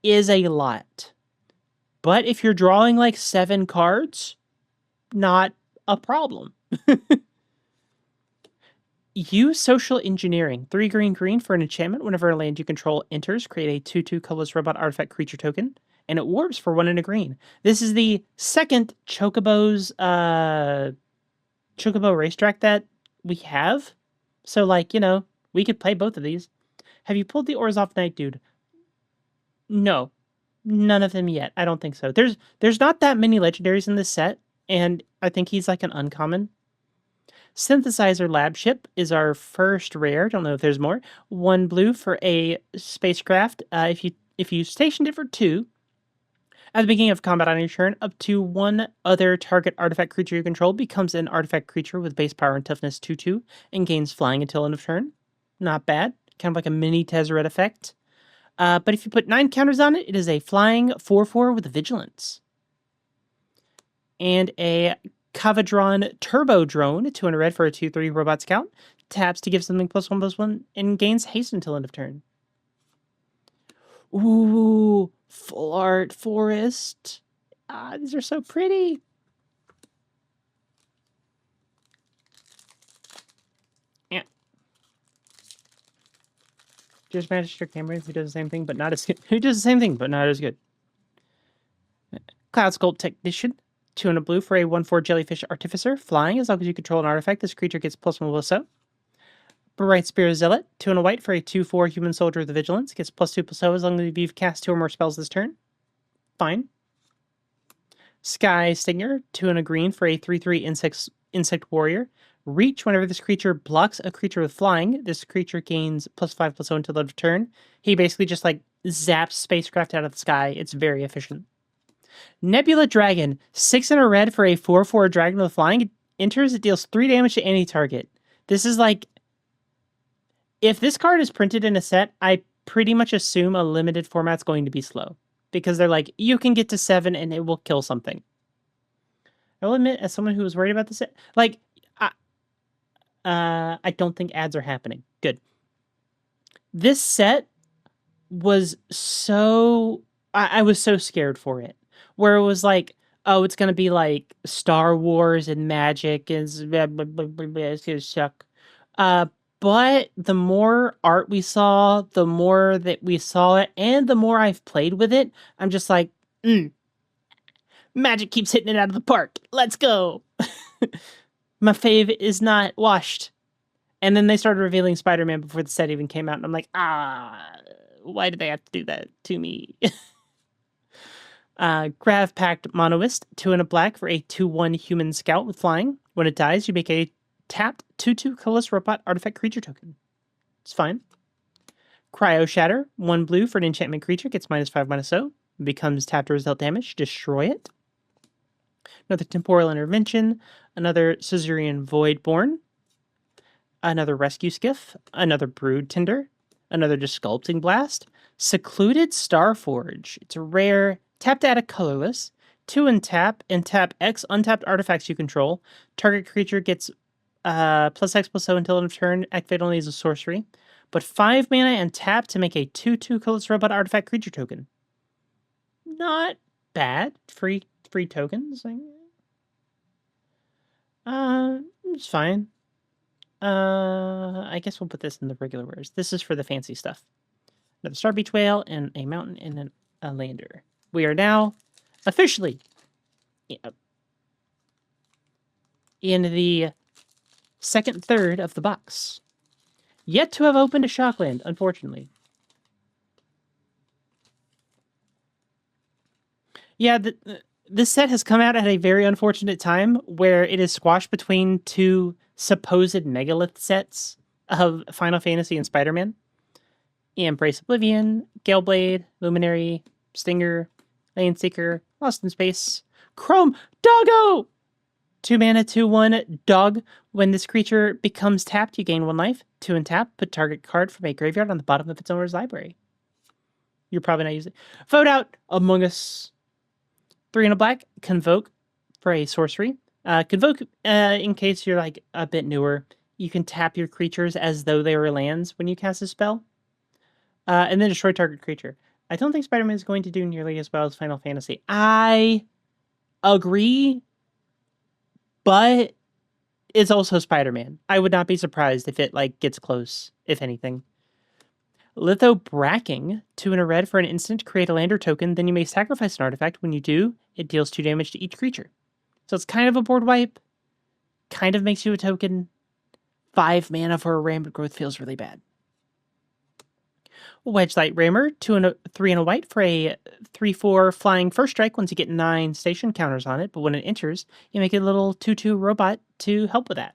is a lot. But if you're drawing like 7 cards, not a problem. Use Social Engineering. 3 green for an enchantment. Whenever a land you control enters, create a 2/2 colorless robot artifact creature token. And it warps for 1 and a green. This is the second Chocobo's Chocobo racetrack that we have. So, like, you know, we could play both of these. Have you pulled the Orzhov Knight, dude? No. None of them yet. I don't think so. There's not that many legendaries in this set, and I think he's like an uncommon. Synthesizer Lab Ship is our first rare. Don't know if there's more. 1 blue for a spacecraft. If you stationed it for 2, at the beginning of combat on your turn, up to 1 other target artifact creature you control becomes an artifact creature with base power and toughness 2/2 and gains flying until end of turn. Not bad. Kind of like a mini Tezzeret effect. But if you put 9 counters on it, it is a flying 4/4 with vigilance. And a Kavadron Turbo Drone, 2 and a red for a 2/3 robot scout. Taps to give something +1/+1 and gains haste until end of turn. Ooh, full art forest. These are so pretty. Yeah. Just Magister Cameron, who does the same thing, but not as good. Who does the same thing, but not as good. Cloud Sculpt Technician. 2 and a blue for a 1/4 Jellyfish Artificer. Flying, as long as you control an artifact, this creature gets +1/+0. Bright Spear Zealot, 2 and a white for a 2/4 Human Soldier with Vigilance. Gets +2/+0 as long as you've cast 2 or more spells this turn. Fine. Sky Stinger, 2 and a green for a 3/3 Insect Warrior. Reach, whenever this creature blocks a creature with flying, this creature gains +5/+0 until end of turn. He basically just like zaps spacecraft out of the sky. It's very efficient. Nebula Dragon, 6 and a red for a 4/4 dragon with flying. It enters, it deals 3 damage to any target. This is like, if this card is printed in a set, I pretty much assume a limited format's going to be slow because they're like, you can get to 7 and it will kill something. I will admit, as someone who was worried about this, like, I don't think ads are happening. Good. This set was so... I was so scared for it. Where it was like, oh, it's going to be like Star Wars and magic and it's going to suck. But the more art we saw, the more that we saw it, and the more I've played with it, I'm just like, magic keeps hitting it out of the park. Let's go. My fave is not washed. And then they started revealing Spider-Man before the set even came out, and I'm like, why did they have to do that to me? Grav Pact Monoist, 2 and a black for a 2/1 human scout with flying. When it dies, you make a tapped 2/2 colorless robot artifact creature token. It's fine. Cryo Shatter, 1 blue for an enchantment creature, gets -5/-0. Becomes tapped or dealt damage, destroy it. Another Temporal Intervention, another Caesarean Voidborn, another Rescue Skiff, another Brood Tinder, another Desculpting Blast, Secluded Starforge. It's a rare, tap to add a colorless, 2 and tap X untapped artifacts you control. Target creature gets +X/+0 until end of turn, activate only as a sorcery. But 5 mana and tap to make a 2/2 colorless robot artifact creature token. Not bad. Free tokens. It's fine. I guess we'll put this in the regular wares. This is for the fancy stuff. Another Star Beach Whale and a mountain and a lander. We are now officially in the second third of the box. Yet to have opened a Shockland, unfortunately. Yeah, this set has come out at a very unfortunate time where it is squashed between 2 supposed megalith sets of Final Fantasy and Spider-Man. Embrace Oblivion, Galeblade, Luminary, Stinger, Lane Seeker, Lost in Space, Chrome Doggo! 2 mana, 2/1 dog. When this creature becomes tapped, you gain 1 life. 2 and tap, put target card from a graveyard on the bottom of its owner's library. You're probably not using it. Vote out Among Us. 3 and a black, Convoke for a sorcery. Convoke, in case you're like a bit newer, you can tap your creatures as though they were lands when you cast a spell. And then destroy target creature. I don't think Spider-Man is going to do nearly as well as Final Fantasy. I agree, but it's also Spider-Man. I would not be surprised if it like gets close, if anything. Litho Bracking, 2 and a red for an instant, create a lander token, then you may sacrifice an artifact. When you do, it deals 2 damage to each creature. So it's kind of a board wipe, kind of makes you a token. 5 mana for a Rampant Growth feels really bad. Wedgelight Rammer, 3 and a white for a 3/4 flying first strike. Once you get 9 station counters on it, but when it enters, you make a little 2/2 robot to help with that.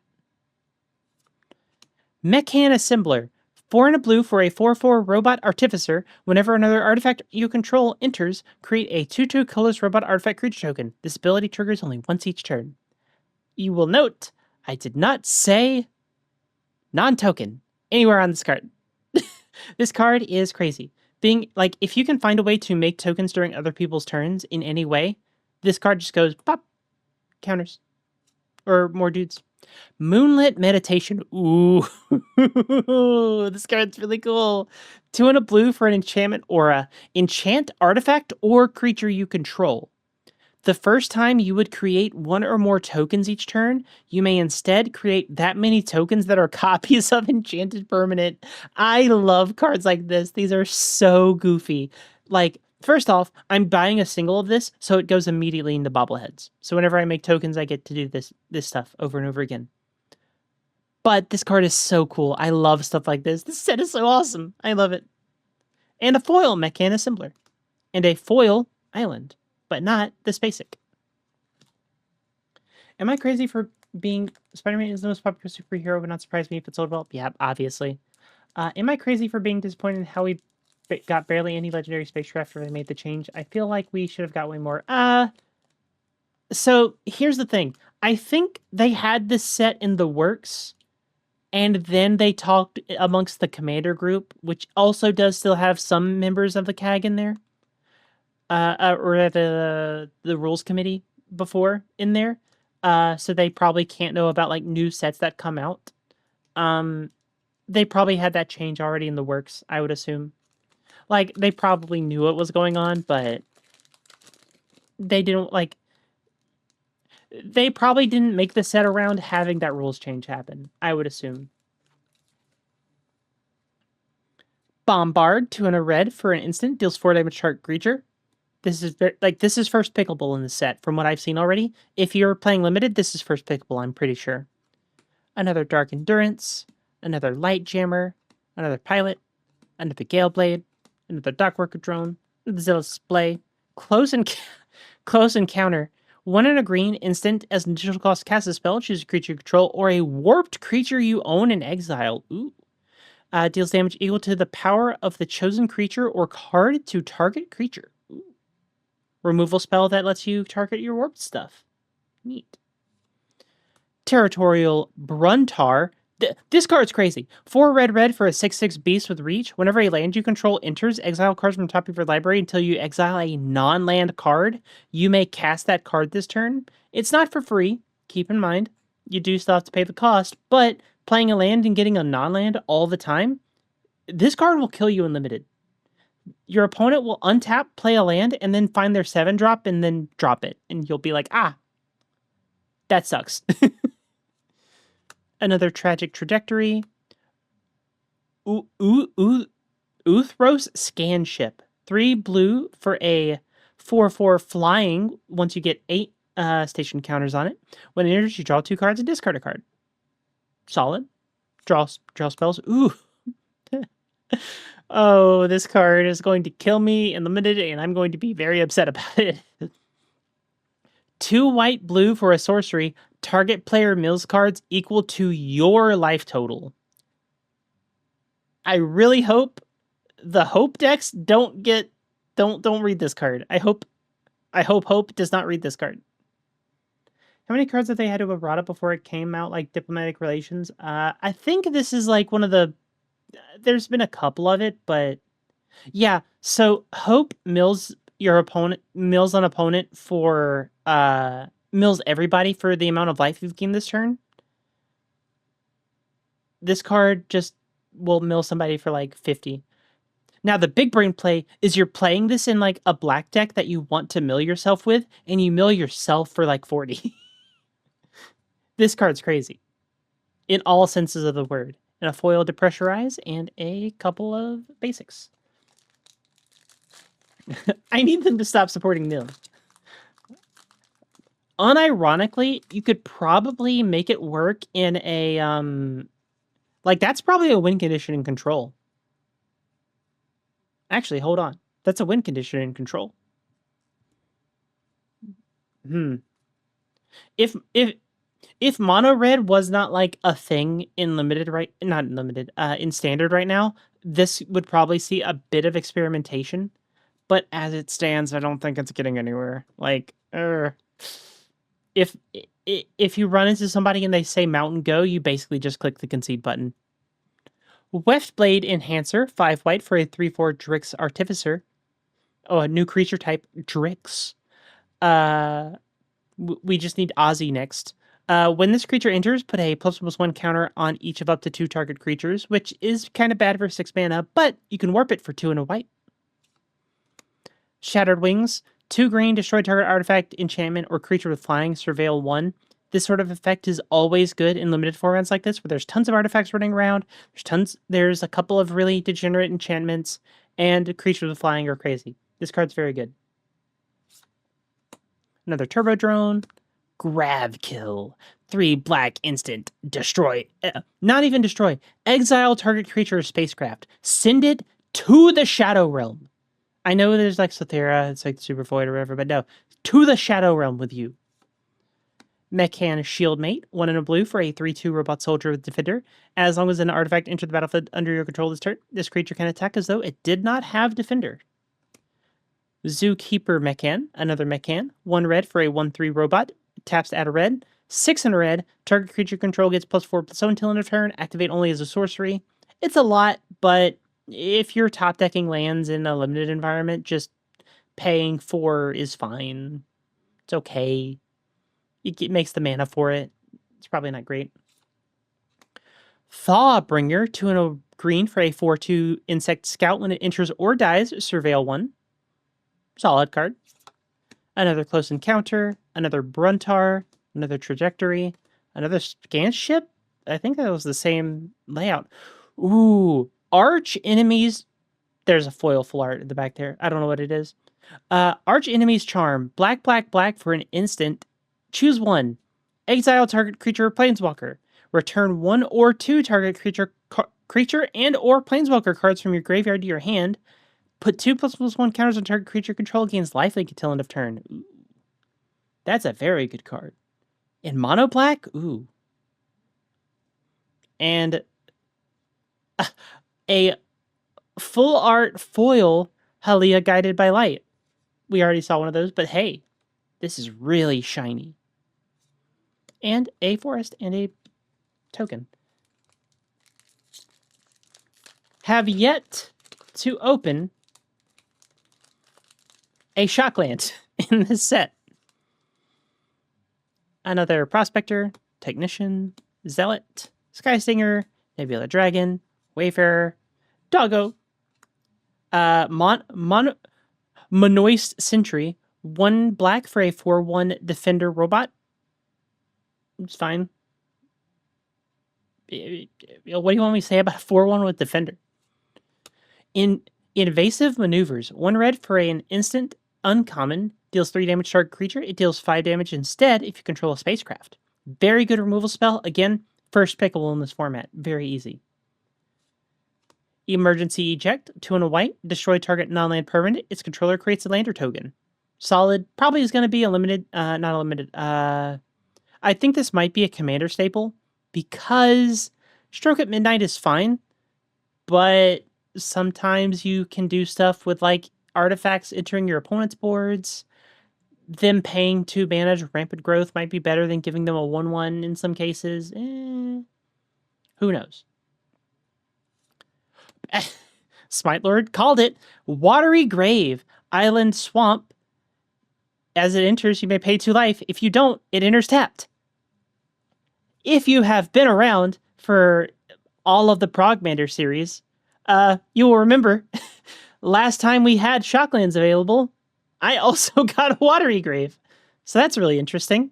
Mechan Assembler, 4 and a blue for a 4/4 robot artificer. Whenever another artifact you control enters, create a 2/2 colorless robot artifact creature token. This ability triggers only once each turn. You will note, I did not say non-token anywhere on this card. This card is crazy. Being like, if you can find a way to make tokens during other people's turns in any way, this card just goes pop, counters, or more dudes. Moonlit Meditation. Ooh, this card's really cool. 2 and a blue for an enchantment aura. Enchant artifact or creature you control. The first time you would create 1 or more tokens each turn, you may instead create that many tokens that are copies of enchanted permanent. I love cards like this. These are so goofy. Like, first off, I'm buying a single of this, so it goes immediately into bobbleheads. So whenever I make tokens, I get to do this stuff over and over again. But this card is so cool. I love stuff like this. This set is so awesome. I love it. And a foil Mechan Assembler. And a foil island, but not this basic. Am I crazy for being... Spider-Man is the most popular superhero, would not surprise me if it sold well? Yeah, obviously. Am I crazy for being disappointed in how we got barely any legendary spacecraft after they made the change? I feel like we should have got way more. So here's the thing. I think they had this set in the works, And then they talked amongst the commander group, which also does still have some members of the CAG in there, or the rules committee before in there. So they probably can't know about like new sets that come out. They probably had that change already in the works, I would assume. Like, they probably knew what was going on, but they didn't, like... They probably didn't make the set around having that rules change happen, I would assume. Bombard, 200 red for an instant, deals 4 damage to target creature. This is this is first pickable in the set, from what I've seen already. If you're playing limited, this is first pickable, I'm pretty sure. Another Dark Endurance, another Light Jammer, another Pilot, another Gale Blade, another Dockworker Drone, the Zealous Display, Close Encounter. 1 and a green instant as an additional cost to cast a spell, choose a creature you control, or a warped creature you own in exile. Ooh. Deals damage equal to the power of the chosen creature or card to target creature. Ooh. Removal spell that lets you target your warped stuff. Neat. Territorial Bruntar. This card's crazy. 4 red for a 6/6 beast with reach. Whenever a land you control enters, exile cards from the top of your library until you exile a non-land card. You may cast that card this turn. It's not for free. Keep in mind, you do still have to pay the cost, but playing a land and getting a non-land all the time, this card will kill you in limited. Your opponent will untap, play a land, and then find their 7-drop and then drop it. And you'll be like, ah, that sucks. Another Tragic Trajectory. Uthros Scan Ship. 3 blue for a 4/4 flying once you get 8 station counters on it. When it enters, you draw 2 cards and discard a card. Solid. Draw spells. Ooh. Oh, this card is going to kill me in limited, and I'm going to be very upset about it. 2 white blue for a sorcery. Target player mills cards equal to your life total. I really hope the Hope decks don't read this card. I hope Hope does not read this card. How many cards have they had to have brought up before it came out, like Diplomatic Relations? I think this is like one of the... There's been a couple of it, but... Yeah, so Hope mills your opponent, mills an opponent for... mills everybody for the amount of life you've gained this turn. This card just will mill somebody for like 50. Now, the big brain play is you're playing this in like a black deck that you want to mill yourself with, and you mill yourself for like 40. This card's crazy. In all senses of the word. And a foil to pressurize and a couple of basics. I need them to stop supporting nil. Unironically, you could probably make it work in a, like, that's probably a win condition in Control. Actually, hold on. That's a win condition in Control. If mono red was not like a thing in limited, right? Not in limited, in standard right now, this would probably see a bit of experimentation. But as it stands, I don't think it's getting anywhere. Like, if you run into somebody and they say Mountain Go, you basically just click the concede button. Weft Blade Enhancer, 5 white for a 3/4 Drix Artificer. Oh, a new creature type, Drix. We just need Ozzy next. When this creature enters, put a +1/+1 counter on each of up to 2 target creatures, which is kind of bad for 6 mana, but you can warp it for 2 and a white. Shattered Wings, 2 green, destroy target artifact, enchantment, or creature with flying, surveil 1. This sort of effect is always good in limited formats like this, where there's tons of artifacts running around, there's a couple of really degenerate enchantments, and creatures with flying are crazy. This card's very good. Another Turbo Drone. Grav Kill. 3 black instant. Destroy. Not even destroy. Exile target creature or spacecraft. Send it to the Shadow Realm. I know there's like Sothera, it's like Super Void or whatever, but no. To the Shadow Realm with you. Mechan Shieldmate. 1 and a blue for a 3/2 robot soldier with Defender. As long as an artifact enters the battlefield under your control this turn, this creature can attack as though it did not have Defender. Zookeeper Mechan. Another Mechan. 1 red for a 1/3 robot. Taps to add a red. 6 in red. Target creature control gets +4/+0 until end of turn. Activate only as a sorcery. It's a lot, but if you're top decking lands in a limited environment, just paying 4 is fine. It's okay. It makes the mana for it. It's probably not great. Thawbringer, 2 and a green for a 4/2 insect scout. When it enters or dies, surveil 1. Solid card. Another close encounter, another Bruntar, another trajectory, another scan ship. I think that was the same layout. Ooh, arch enemies. There's a foil full art in the back there. I don't know what it is. Arch enemies charm. Black, black, black for an instant. Choose one. Exile target creature or planeswalker. Return 1 or 2 target creature and or planeswalker cards from your graveyard to your hand. Put 2/+1 counters on target creature control, gains lifelink until end of turn. Ooh. That's a very good card. In mono black, ooh. And a full art foil Halia Guided by Light. We already saw one of those, but hey, this is really shiny. And a forest and a token. Have yet to open a Shockland in this set. Another Prospector, Technician, Zealot, Skystinger, Nebula Dragon, Wayfarer, Doggo, Monoist Sentry, 1 black for a 4/1 Defender Robot. It's fine. What do you want me to say about a 4/1 with Defender? In Invasive Maneuvers, 1 red for an instant uncommon, deals 3 damage to target creature. It deals 5 damage instead if you control a spacecraft. Very good removal spell. Again, first pickable in this format. Very easy. Emergency Eject, 2 and a white, destroy target non-land permanent. Its controller creates a lander token. Solid. Probably is going to be a limited, not a limited. I think this might be a commander staple because Stroke at Midnight is fine, but sometimes you can do stuff with like artifacts entering your opponent's boards. Them paying 2 mana to Rampant Growth might be better than giving them a 1/1 in some cases. Who knows? Smite Lord called it. Watery Grave, Island Swamp. As it enters, you may pay 2 life. If you don't, it enters tapped. If you have been around for all of the Progmander series, you will remember last time we had Shocklands available, I also got a Watery Grave. So that's really interesting.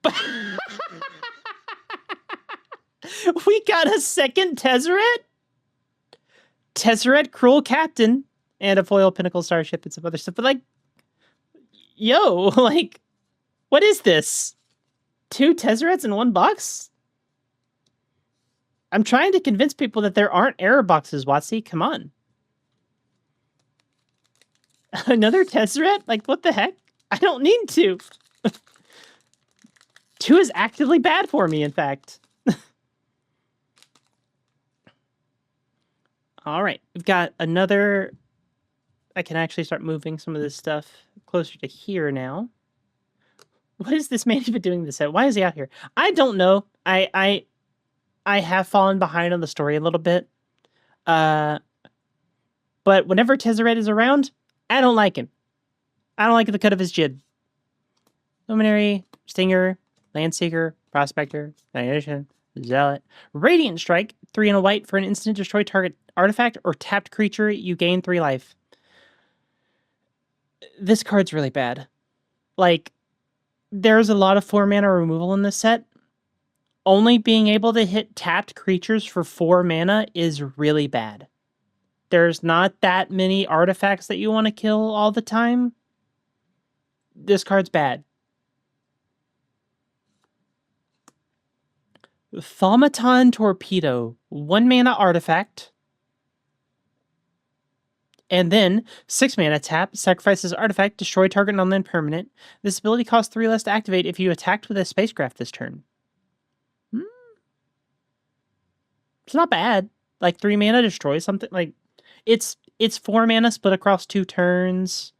But we got a second Tezzeret? Tezzeret Cruel Captain and a foil Pinnacle Starship and some other stuff. But like, yo, like, what is this? 2 Tezzerets in 1 box? I'm trying to convince people that there aren't error boxes, Watsy. Come on. Another Tezzeret? Like, what the heck? I don't need 2. 2 is actively bad for me, in fact. All right, we've got another. I can actually start moving some of this stuff closer to here now. What is this man even doing this set? Why is he out here? I don't know. I have fallen behind on the story a little bit. But whenever Tezzeret is around, I don't like him. I don't like the cut of his jib. Luminary, Stinger, Landseeker, Prospector, Annihilation, Zealot. Radiant Strike, 3 and a white for an instant destroy target artifact or tapped creature. You gain 3 life. This card's really bad. Like, there's a lot of 4 mana removal in this set. Only being able to hit tapped creatures for 4 mana is really bad. There's not that many artifacts that you want to kill all the time. This card's bad. Thaumaton Torpedo, 1 mana artifact. And then 6 mana tap, sacrifices artifact, destroy target non-land permanent. This ability costs 3 less to activate if you attacked with a spacecraft this turn. It's not bad. Like 3 mana destroy something. Like it's 4 mana split across 2 turns.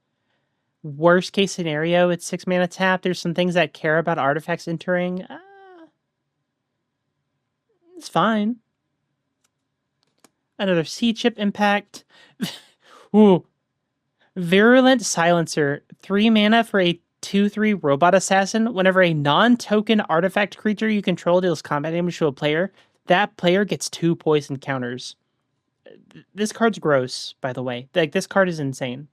Worst case scenario, it's 6 mana tap. There's some things that care about artifacts entering. It's fine. Another Sea Chip impact. Ooh. Virulent Silencer. 3 mana for a 2/3 robot assassin. Whenever a non-token artifact creature you control deals combat damage to a player, that player gets 2 poison counters. This card's gross, by the way. Like, this card is insane.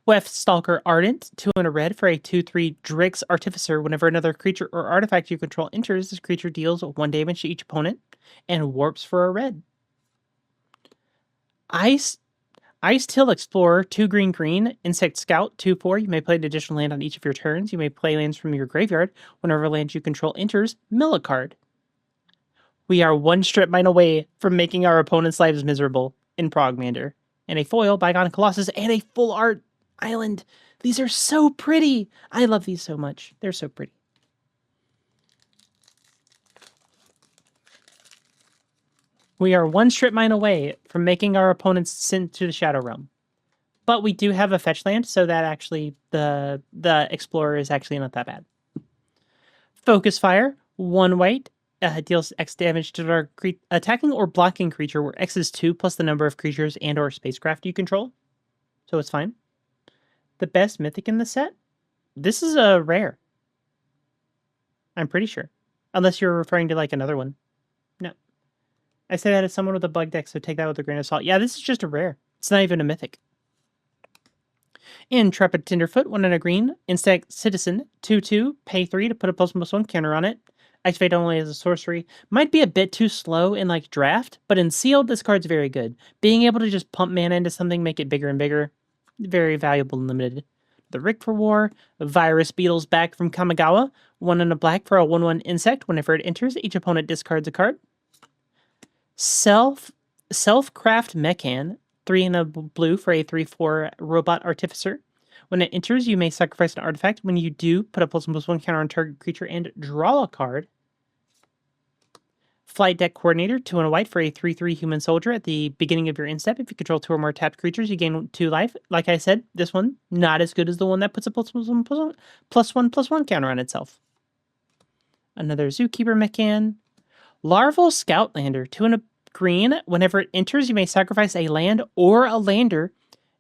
Weft Stalker Ardent, 2 and a red for a 2/3 Drix Artificer. Whenever another creature or artifact you control enters, this creature deals 1 damage to each opponent and warps for a red. Ice-Till Explorer, 2 green, Insect Scout, 2/4. You may play an additional land on each of your turns. You may play lands from your graveyard. Whenever land you control enters, mill a card. We are 1 strip mine away from making our opponent's lives miserable in Progmander. And a foil, Bygone Colossus, and a full art island. These are so pretty. I love these so much. They're so pretty. We are 1 strip mine away from making our opponents sent to the Shadow Realm. But we do have a fetch land, so that actually, the Explorer is actually not that bad. Focus Fire, 1 white, deals X damage to our attacking or blocking creature, where X is 2 plus the number of creatures and or spacecraft you control. So it's fine. The best mythic in the set? This is a rare. I'm pretty sure. Unless you're referring to like another one. No. I say that as someone with a bug deck, so take that with a grain of salt. Yeah, this is just a rare. It's not even a mythic. Intrepid Tenderfoot, 1 and a green. Insect Citizen, 2/2. Pay 3 to put a +1/+1 counter on it. Activate only as a sorcery. Might be a bit too slow in like draft, but in sealed, this card's very good. Being able to just pump mana into something, make it bigger and bigger. Very valuable and limited. The Richboro War, Virus Beetles back from Kamigawa, 1 and a black for a 1/1 insect. Whenever it enters, each opponent discards a card. Self-Craft Mechan, 3 and a blue for a 3/4 Robot Artificer. When it enters, you may sacrifice an artifact. When you do, put a +1/+1 counter on target creature and draw a card. Flight Deck Coordinator, 2 and a white for a 3/3 Human Soldier. At the beginning of your end step, if you control 2 or more tapped creatures, you gain 2 life. Like I said, this one, not as good as the one that puts a +1/+1 counter on itself. Another Zookeeper Mechan. Larval Scoutlander, 2 and a green. Whenever it enters, you may sacrifice a land or a lander.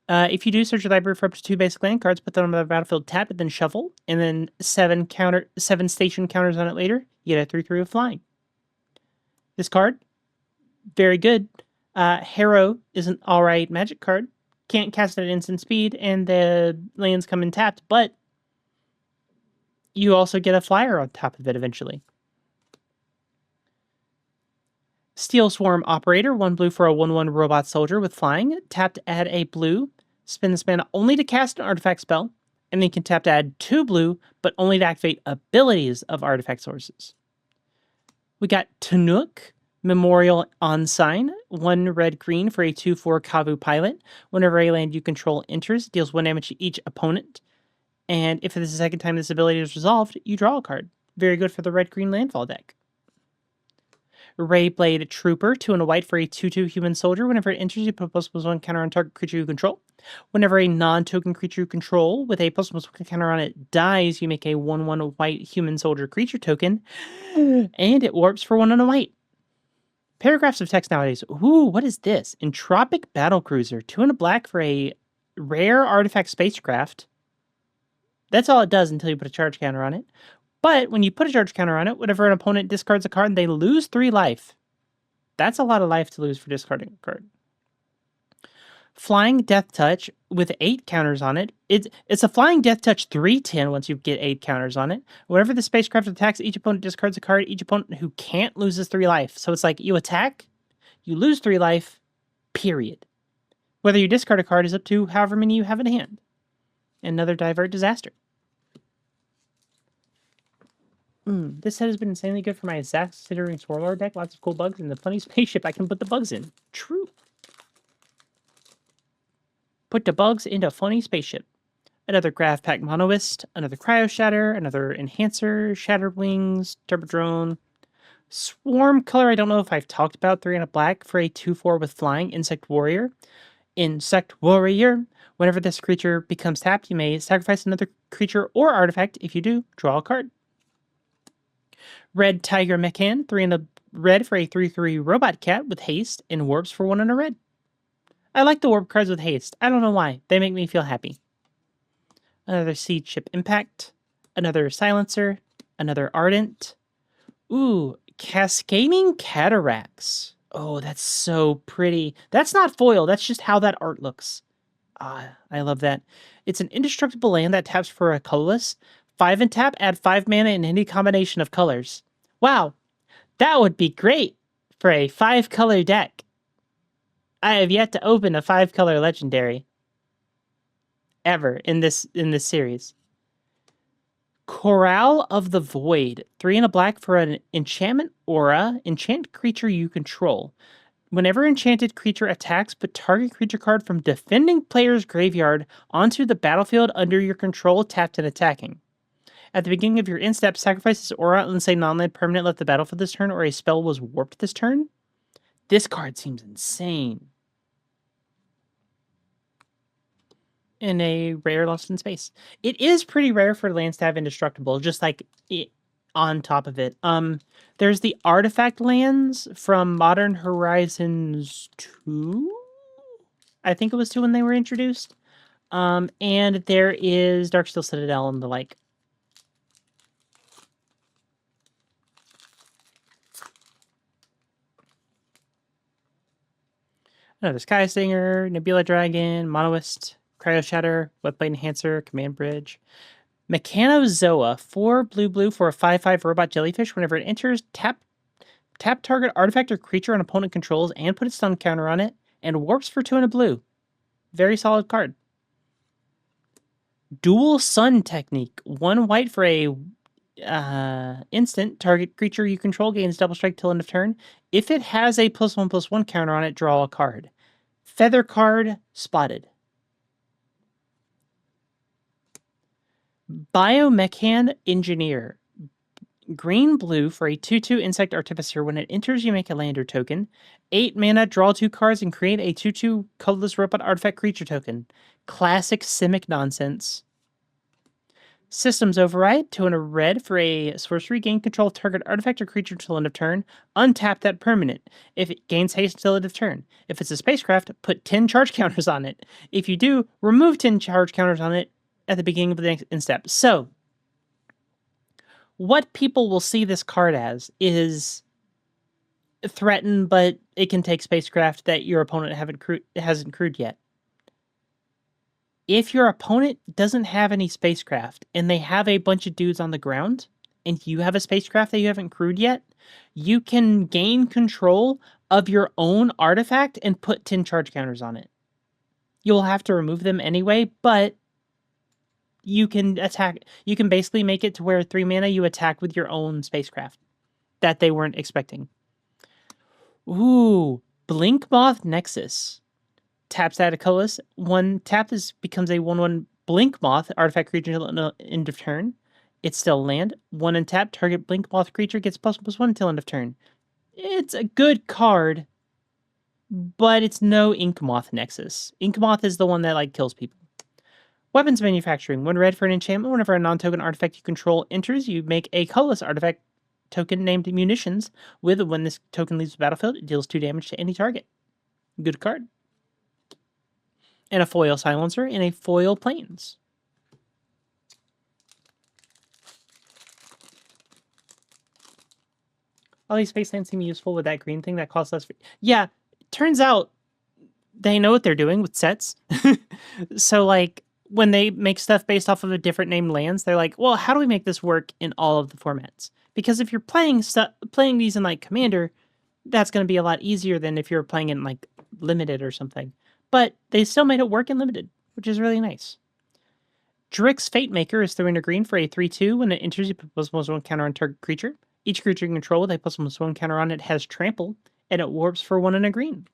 If you do, search your library for up to 2 basic land cards, put them on the battlefield, tap it, then shuffle, and then 7 station counters on it later. You get a 3/3 with flying. This card, very good. Harrow is an alright magic card. Can't cast it at instant speed, and the lands come in tapped, but you also get a flyer on top of it eventually. Steel Swarm Operator, 1 blue for a 1/1 Robot Soldier with flying. Tap to add a blue. Spend this mana only to cast an artifact spell, and then you can tap to add 2 blue, but only to activate abilities of artifact sources. We got Tanuk, Memorial Ensign, 1 red-green for a 2/4 Kavu Pilot. Whenever a land you control enters, deals 1 damage to each opponent. And if it is the second time this ability is resolved, you draw a card. Very good for the red-green landfall deck. Rayblade Trooper, 2 and a white for a 2/2 Human Soldier. Whenever it enters, you put a +1/+1 counter on target creature you control. Whenever a non-token creature you control with a +1/+1 counter on it dies, you make a 1/1 white Human Soldier creature token, and it warps for 1 and a white. Paragraphs of text nowadays. Ooh, what is this? Entropic Battlecruiser, 2 and a black for a rare artifact spacecraft. That's all it does until you put a charge counter on it. But when you put a charge counter on it, whenever an opponent discards a card, they lose 3 life. That's a lot of life to lose for discarding a card. Flying Death Touch with 8 counters on it. It's a Flying Death Touch 3/10 once you get 8 counters on it. Whenever the spacecraft attacks, each opponent discards a card. Each opponent who can't loses 3 life. So it's like you attack, you lose 3 life, period. Whether you discard a card is up to however many you have in hand. Another Divert Disaster. This set has been insanely good for my Zaxxitering Warlord deck. Lots of cool bugs and the funny spaceship I can put the bugs in. True. Put the bugs into a funny spaceship. Another Graph Pack Monoist, another Cryo Shatter, another Enhancer, Shattered Wings, Turbo Drone. Swarm Color, I don't know if I've talked about, 3 and a black for a 2/4 with flying, Insect Warrior. Insect Warrior. Whenever this creature becomes tapped, you may sacrifice another creature or artifact. If you do, draw a card. Red Tiger Mechan, 3 and a red for a 3/3 robot cat with haste and warps for 1 and a red. I like the warp cards with haste. I don't know why. They make me feel happy. Another Seed Ship Impact. Another Silencer. Another Ardent. Ooh, Cascading Cataracts. Oh, that's so pretty. That's not foil. That's just how that art looks. Ah, I love that. It's an indestructible land that taps for a colorless. 5 and tap, add 5 mana in any combination of colors. Wow, that would be great for a 5-color deck. I have yet to open a 5-color legendary ever in this series. Chorale of the Void. 3 and a black for an enchantment aura. Enchant creature you control. Whenever enchanted creature attacks, put target creature card from defending player's graveyard onto the battlefield under your control, tapped and attacking. At the beginning of your end step, sacrifice this aura and say non-land permanent left the battlefield this turn, or a spell was warped this turn. This card seems insane. In a rare Lost in Space. It is pretty rare for lands to have indestructible, just like on top of it. There's the artifact lands from Modern Horizons 2. I think it was 2 when they were introduced. And there is Darksteel Citadel and the like. Another Sky Stinger, Nebula Dragon, Monoist, Cryo Shatter, Webblade Enhancer, Command Bridge. Mechanozoa, 4 blue for a 5/5 robot jellyfish. Whenever it enters, tap target artifact or creature an opponent controls and put its stun counter on it, and warps for 2 and a blue. Very solid card. Dual Sun Technique, 1 white for a instant. Target creature you control gains double strike till end of turn. If it has a +1/+1 counter on it, draw a card. Feather card spotted. Biomechan Engineer. Green-blue for a 2/2 Insect Artificer. When it enters, you make a lander token. 8 mana, draw 2 cards, and create a 2/2 colorless robot artifact creature token. Classic Simic nonsense. Systems Override, 2 and a red for a sorcery. Gain control of target artifact or creature until end of turn. Untap that permanent. If it gains haste until end of turn. If it's a spacecraft, put 10 charge counters on it. If you do, remove 10 charge counters on it at the beginning of the next end step. So, what people will see this card as is threatened, but it can take spacecraft that your opponent hasn't crewed yet. If your opponent doesn't have any spacecraft and they have a bunch of dudes on the ground and you have a spacecraft that you haven't crewed yet, you can gain control of your own artifact and put 10 charge counters on it. You'll have to remove them anyway, but you can attack. You can basically make it to where 3 mana you attack with your own spacecraft that they weren't expecting. Ooh, Blinkmoth Nexus. Taps out a colorless. 1 tap becomes a 1/1 Blinkmoth artifact creature until end of turn. It's still land. 1 and tap, target Blinkmoth creature gets +1/+1 until end of turn. It's a good card, but it's no Inkmoth Nexus. Inkmoth is the one that like kills people. Weapons Manufacturing. 1 red for an enchantment. Whenever a non-token artifact you control enters, you make a colorless artifact token named Munitions. When this token leaves the battlefield, it deals 2 damage to any target. Good card. And a foil Silencer and a foil Plains. All these space lands seem useful with that green thing that costs less. Yeah, turns out they know what they're doing with sets. So, like, when they make stuff based off of a different named lands, they're like, well, how do we make this work in all of the formats? Because if you're playing these in, like, Commander, that's going to be a lot easier than if you're playing in, like, Limited or something. But they still made it work in Limited, which is really nice. Drix Fatemaker is 3 and a green for a 3/2. When it enters, you put +1/+1 counter on target creature. Each creature you control with a +1/+1 counter on it has trample, and it warps for 1 and a green.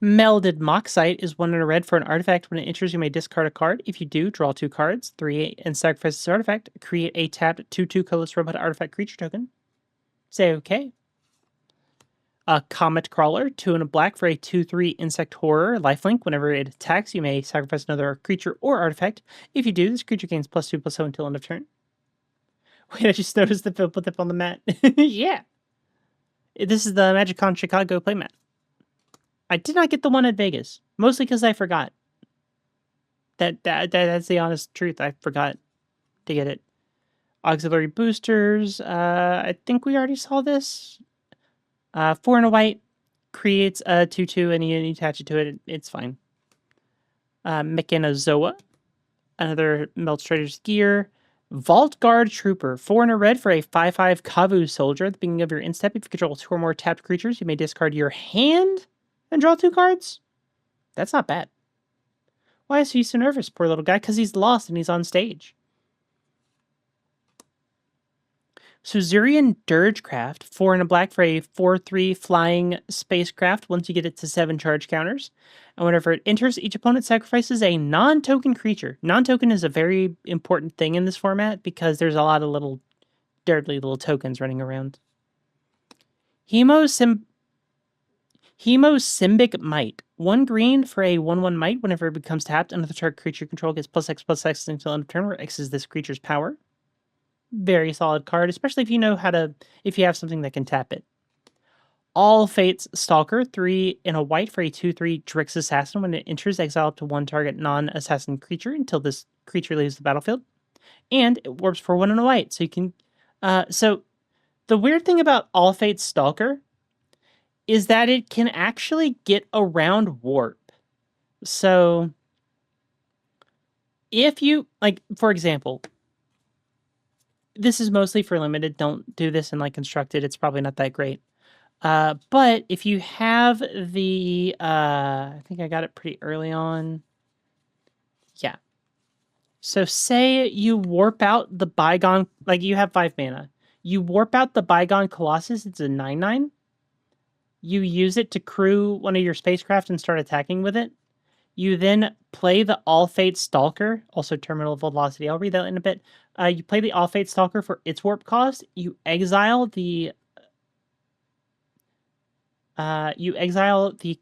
Melded Moxite is 1 and a red for an artifact. When it enters, you may discard a card. If you do, draw 2 cards, 3 and sacrifice this artifact. Create a tapped 2/2 colorless robot artifact creature token. Say okay. A Comet Crawler, 2 and a black for a 2/3 Insect Horror lifelink. Whenever it attacks, you may sacrifice another creature or artifact. If you do, this creature gains +2/+7 until end of turn. Wait, I just noticed the flip on the mat. Yeah. This is the MagicCon Chicago playmat. I did not get the one at Vegas, mostly because I forgot. That's the honest truth. I forgot to get it. Auxiliary boosters. I think we already saw this. 4 and a white creates a 2/2, and you attach it to it. It's fine. Mechanozoa, another Melts Trader's Gear. Vault Guard Trooper, 4 and a red for a 5/5 Kavu Soldier. At the beginning of your end step, if you control 2 or more tapped creatures, you may discard your hand and draw 2 cards. That's not bad. Why is he so nervous, poor little guy? Because he's lost and he's on stage. Suzurian Dirgecraft, 4 and a black for a 4/3 flying spacecraft once you get it to 7 charge counters. And whenever it enters, each opponent sacrifices a non-token creature. Non-token is a very important thing in this format because there's a lot of little dirty little tokens running around. Hemosymbic Might. 1 green for a 1/1 Might. Whenever it becomes tapped, another target creature you control gets +X/+X until end of turn, where X is this creature's power. Very solid card, especially if you know how to, if you have something that can tap it. All Fates Stalker, 3 and a white for a 2/3 Drix Assassin. When it enters, exile up to 1 target non-assassin creature until this creature leaves the battlefield. And it warps for 1 and a white. So you can, so the weird thing about All Fates Stalker is that it can actually get around warp. So if you, like, for example, this is mostly for limited. Don't do this in like constructed. It's probably not that great. But if you have the, I think I got it pretty early on. Yeah. So say you warp out the Bygone, like you have 5 mana. You warp out the Bygone Colossus. It's a 9/9. You use it to crew one of your spacecraft and start attacking with it. You then play the All Fate Stalker, also Terminal Velocity. I'll read that in a bit. You play the All Fate Stalker for its warp cost. You exile the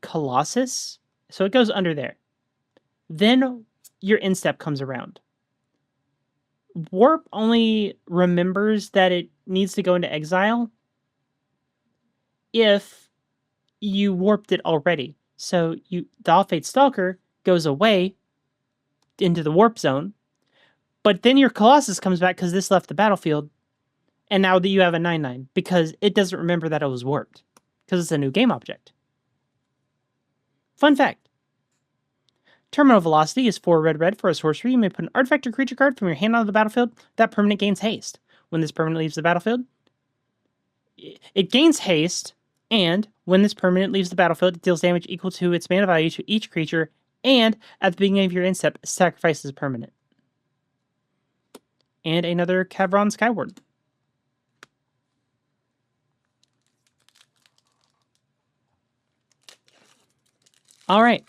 Colossus, so it goes under there. Then your end step comes around. Warp only remembers that it needs to go into exile if you warped it already. So the All Fate Stalker goes away into the warp zone, but then your Colossus comes back because this left the battlefield, and now that you have a 9/9 because it doesn't remember that it was warped because it's a new game object. Fun fact. Terminal Velocity is 4 red for a sorcery. You may put an artifact or creature card from your hand onto the battlefield. That permanent gains haste. When this permanent leaves the battlefield, it gains haste, and when this permanent leaves the battlefield, it deals damage equal to its mana value to each creature, and at the beginning of your end step, sacrifices a permanent. And another Cavron Skyward. All right.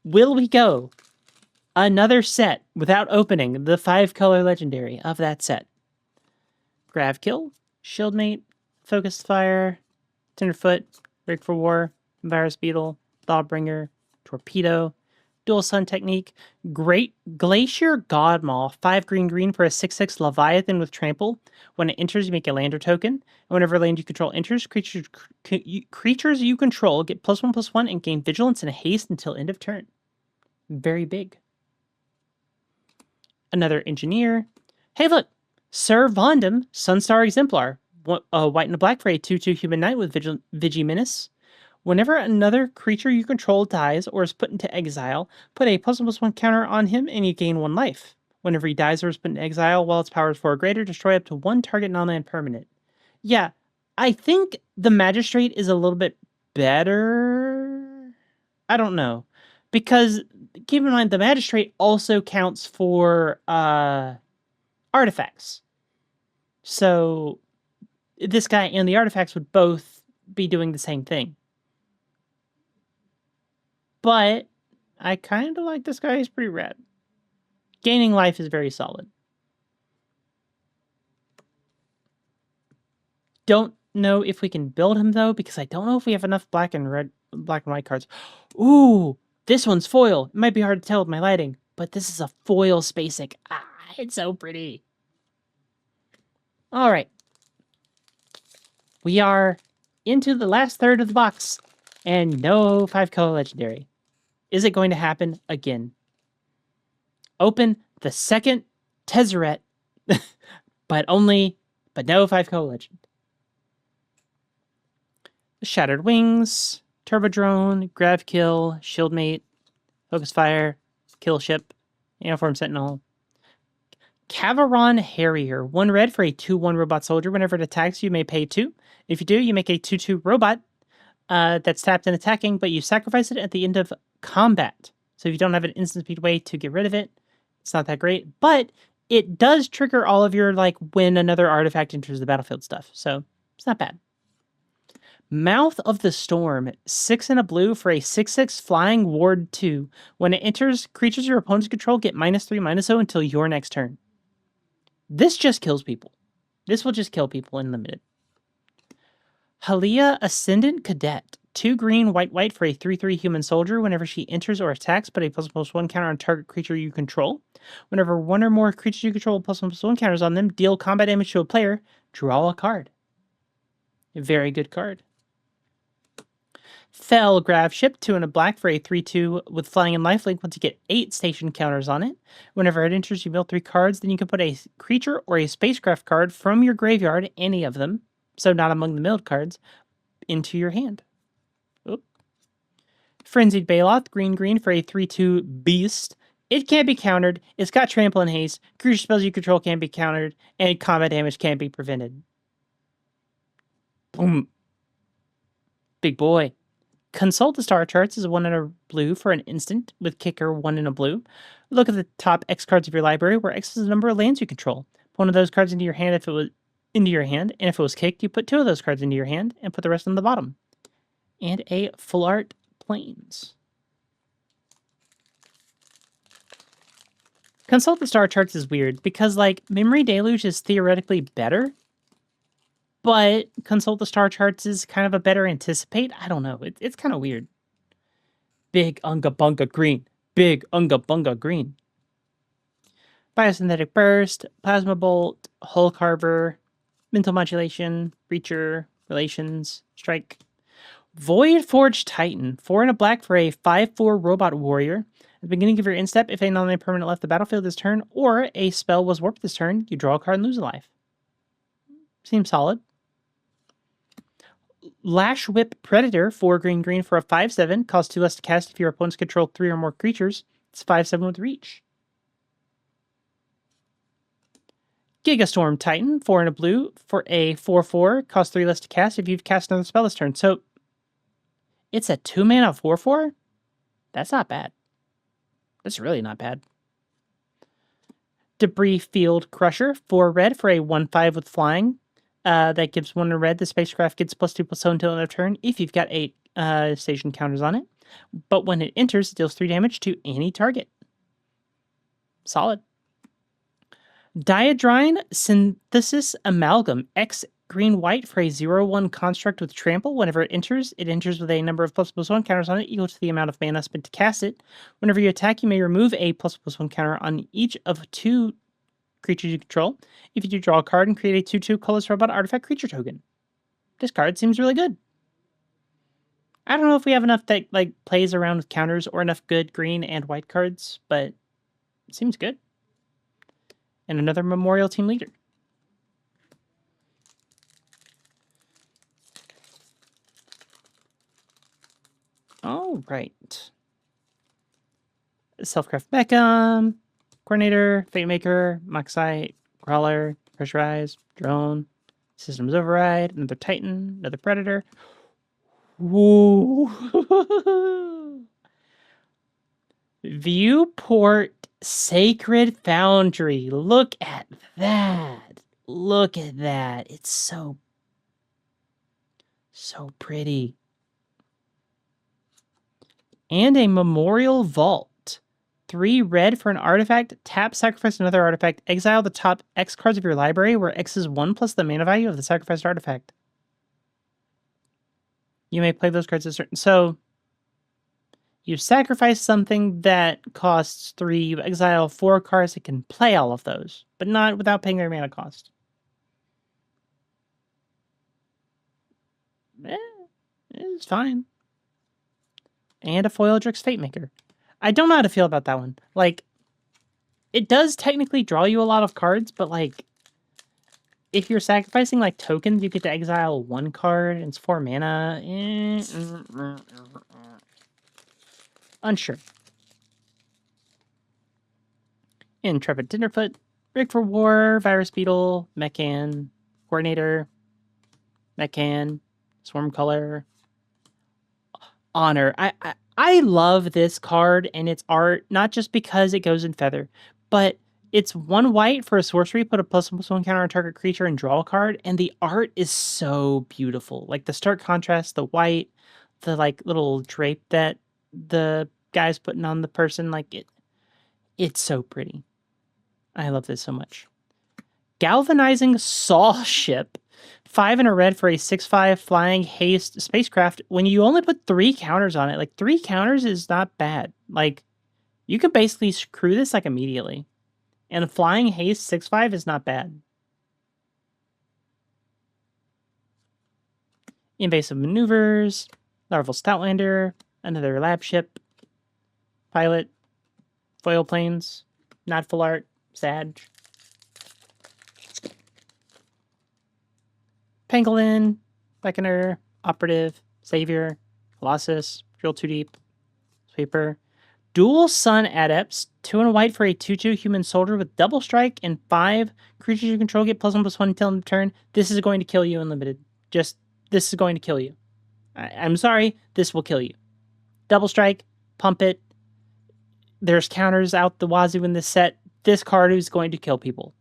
Will we go another set without opening the 5-color legendary of that set? Gravkill, Shieldmate, Focused Fire, Tenderfoot, Rigged for War, Virus Beetle, Thawbringer, Torpedo, Dual Sun Technique, Great Glacier Godmaw, 5 green for a 6/6 Leviathan with Trample. When it enters, you make a lander token. And whenever land you control enters, creatures you control get +1/+1 and gain Vigilance and Haste until end of turn. Very big. Another Engineer. Hey, look! Sir Vondam, Sunstar Exemplar. White and a black for a 2/2 Human Knight with Vigimenace. Whenever another creature you control dies or is put into exile, put a +1/+1 counter on him and you gain 1 life. Whenever he dies or is put into exile while its power is 4 or greater, destroy up to 1 target non-land permanent. Yeah, I think the Magistrate is a little bit better. I don't know. Because, keep in mind, the Magistrate also counts for artifacts. So, this guy and the artifacts would both be doing the same thing. But I kind of like this guy. He's pretty rad. Gaining life is very solid. Don't know if we can build him though, because I don't know if we have enough black and white cards. Ooh, this one's foil. It might be hard to tell with my lighting, but this is a foil Spacek. Ah, it's so pretty. All right. We are into the last third of the box, and no 5-color legendary. Is it going to happen again? Open the second Tezzeret, but no 5-color legend. Shattered Wings, Turbo Drone, Grav Kill, Shield Mate, Focus Fire, Kill Ship, Uniform Sentinel. Cavaron Harrier. 1 red for a 2/1 robot soldier. Whenever it attacks, you may pay 2. If you do, you make a 2/2 robot that's tapped and attacking, but you sacrifice it at the end of combat. So if you don't have an instant speed way to get rid of it, it's not that great. But it does trigger all of your, like, when another artifact enters the battlefield stuff. So it's not bad. Mouth of the Storm. 6 and a blue for a 6/6 flying ward 2. When it enters, creatures your opponents control get -3/-0 until your next turn. This just kills people. This will just kill people in limited. Halia Ascendant Cadet. 2 green, white for a 3/3 human soldier. Whenever she enters or attacks, put a +1/+1 counter on target creature you control. Whenever one or more creatures you control +1/+1 counters on them, deal combat damage to a player, draw a card. A very good card. Fell Grav Ship. 2 and a black for a 3/2 with flying and lifelink. Once you get 8 station counters on it. Whenever it enters, you mill 3 cards. Then you can put a creature or a spacecraft card from your graveyard, any of them, so not among the milled cards, into your hand. Oop. Frenzied Baloth. Green for a 3/2 beast. It can't be countered. It's got trample and haste. Creature spells you control can't be countered, and combat damage can't be prevented. Boom. Big boy. Consult the star charts is 1 and a blue for an instant with kicker 1 and a blue. Look at the top X cards of your library, where X is the number of lands you control. Put one of those cards into your hand and if it was kicked, you put 2 of those cards into your hand and put the rest on the bottom. And a full art Plains. Consult the star charts is weird because, like, Memory Deluge is theoretically better, but Consult the Star Charts is kind of a better Anticipate. I don't know. It's kind of weird. Big Unga Bunga Green. Big Unga Bunga Green. Biosynthetic Burst, Plasma Bolt, Hull Carver, Mental Modulation, Breacher, Relations, Strike. Void Forged Titan. 4 and a black for a 5/4 robot warrior. At the beginning of your end step, if a non-permanent left the battlefield this turn, or a spell was warped this turn, you draw a card and lose a life. Seems solid. Lash Whip Predator. 4 green for a 5/7. Costs 2 less to cast if your opponents control 3 or more creatures. It's 5/7 with reach. Gigastorm Titan. 4 and a blue for a 4/4. Costs 3 less to cast if you've cast another spell this turn. So it's a 2-mana 4/4? That's not bad. That's really not bad. Debris Field Crusher. 4 red for a 1/5 with flying. That gives 1 red. The spacecraft gets +2/+0 until end of turn if you've got 8 station counters on it. But when it enters, it deals 3 damage to any target. Solid. Diadrine Synthesis Amalgam. X green-white for a 0/1 construct with trample. Whenever it enters with a number of ++1 counters on it equal to the amount of mana spent to cast it. Whenever you attack, you may remove a ++1 counter on each of 2 creatures you control. If you do, draw a card and create a 2/2 colorless robot artifact creature token. This card seems really good. I don't know if we have enough that, like, plays around with counters or enough good green and white cards, but it seems good. And another Memorial Team Leader. All right. Selfcraft Mecham, Coordinator, Fate Maker, Moxite, Crawler, Pressurize, Drone, Systems Override, another Titan, another Predator. Woo! Viewport Sacred Foundry. Look at that. Look at that. It's so pretty. And a Memorial Vault. 3 red for an artifact. Tap, sacrifice another artifact. Exile the top X cards of your library, where X is 1 plus the mana value of the sacrificed artifact. You may play those cards a certain... So, you sacrifice something that costs 3, you exile 4 cards that can play all of those, but not without paying their mana cost. It's fine. And a foil Drix Fatemaker. I don't know how to feel about that one. Like, it does technically draw you a lot of cards, but like, if you're sacrificing like tokens, you get to exile 1 card and it's 4 mana. Unsure. Intrepid Tenderfoot, Rig for War, Virus Beetle, Mechan, Coordinator, Mechan, Swarm Color, Honor. I love this card and its art, not just because it goes in Feather, but it's 1 white for a sorcery, put a +1/+1 counter on target creature and draw a card, and the art is so beautiful. Like the stark contrast, the white, the like little drape that the guy's putting on the person, like it's so pretty. I love this so much. Galvanizing Saw Ship. 5 and a red for a 6/5 flying haste spacecraft. When you only put 3 counters on it, like 3 counters is not bad. Like, you can basically screw this like immediately. And flying haste 6/5 is not bad. Invasive Maneuvers, Larval Stoutlander, another lab ship, pilot, foil planes, not full art, sad. Pangolin, Beckoner, Operative, Savior, Colossus, Drill 2 Deep, Sweeper. Dual Sun Adepts, 2 and a white for a 2/2 human soldier with double strike and 5 creatures you control get +1/+1 until end of turn. This is going to kill you in limited. Just, this is going to kill you. I'm sorry, this will kill you. Double strike, pump it. There's counters out the wazoo in this set. This card is going to kill people.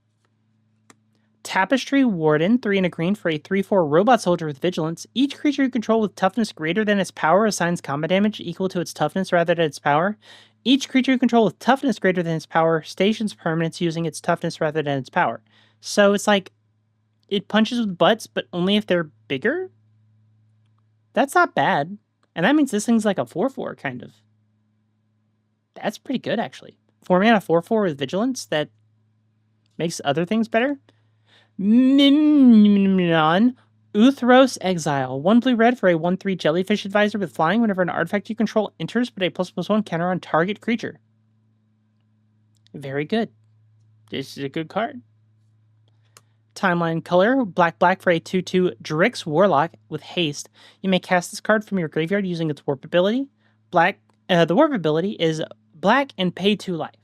Tapestry Warden, 3 and a green for a 3/4 robot soldier with vigilance. Each creature you control with toughness greater than its power assigns combat damage equal to its toughness rather than its power. Each creature you control with toughness greater than its power stations permanents using its toughness rather than its power. So it's like, it punches with butts, but only if they're bigger? That's not bad. And that means this thing's like a 4/4, kind of. That's pretty good, actually. 4 mana 4/4 with vigilance that makes other things better. Mimnon, Uthros Exile. 1 blue red for a 1/3 jellyfish advisor with flying. Whenever an artifact you control enters, put a +1/+1 counter on target creature. Very good. This is a good card. Timeline color, black for a 2/2 Drix Warlock with haste. You may cast this card from your graveyard using its warp ability. The warp ability is black and pay 2 life.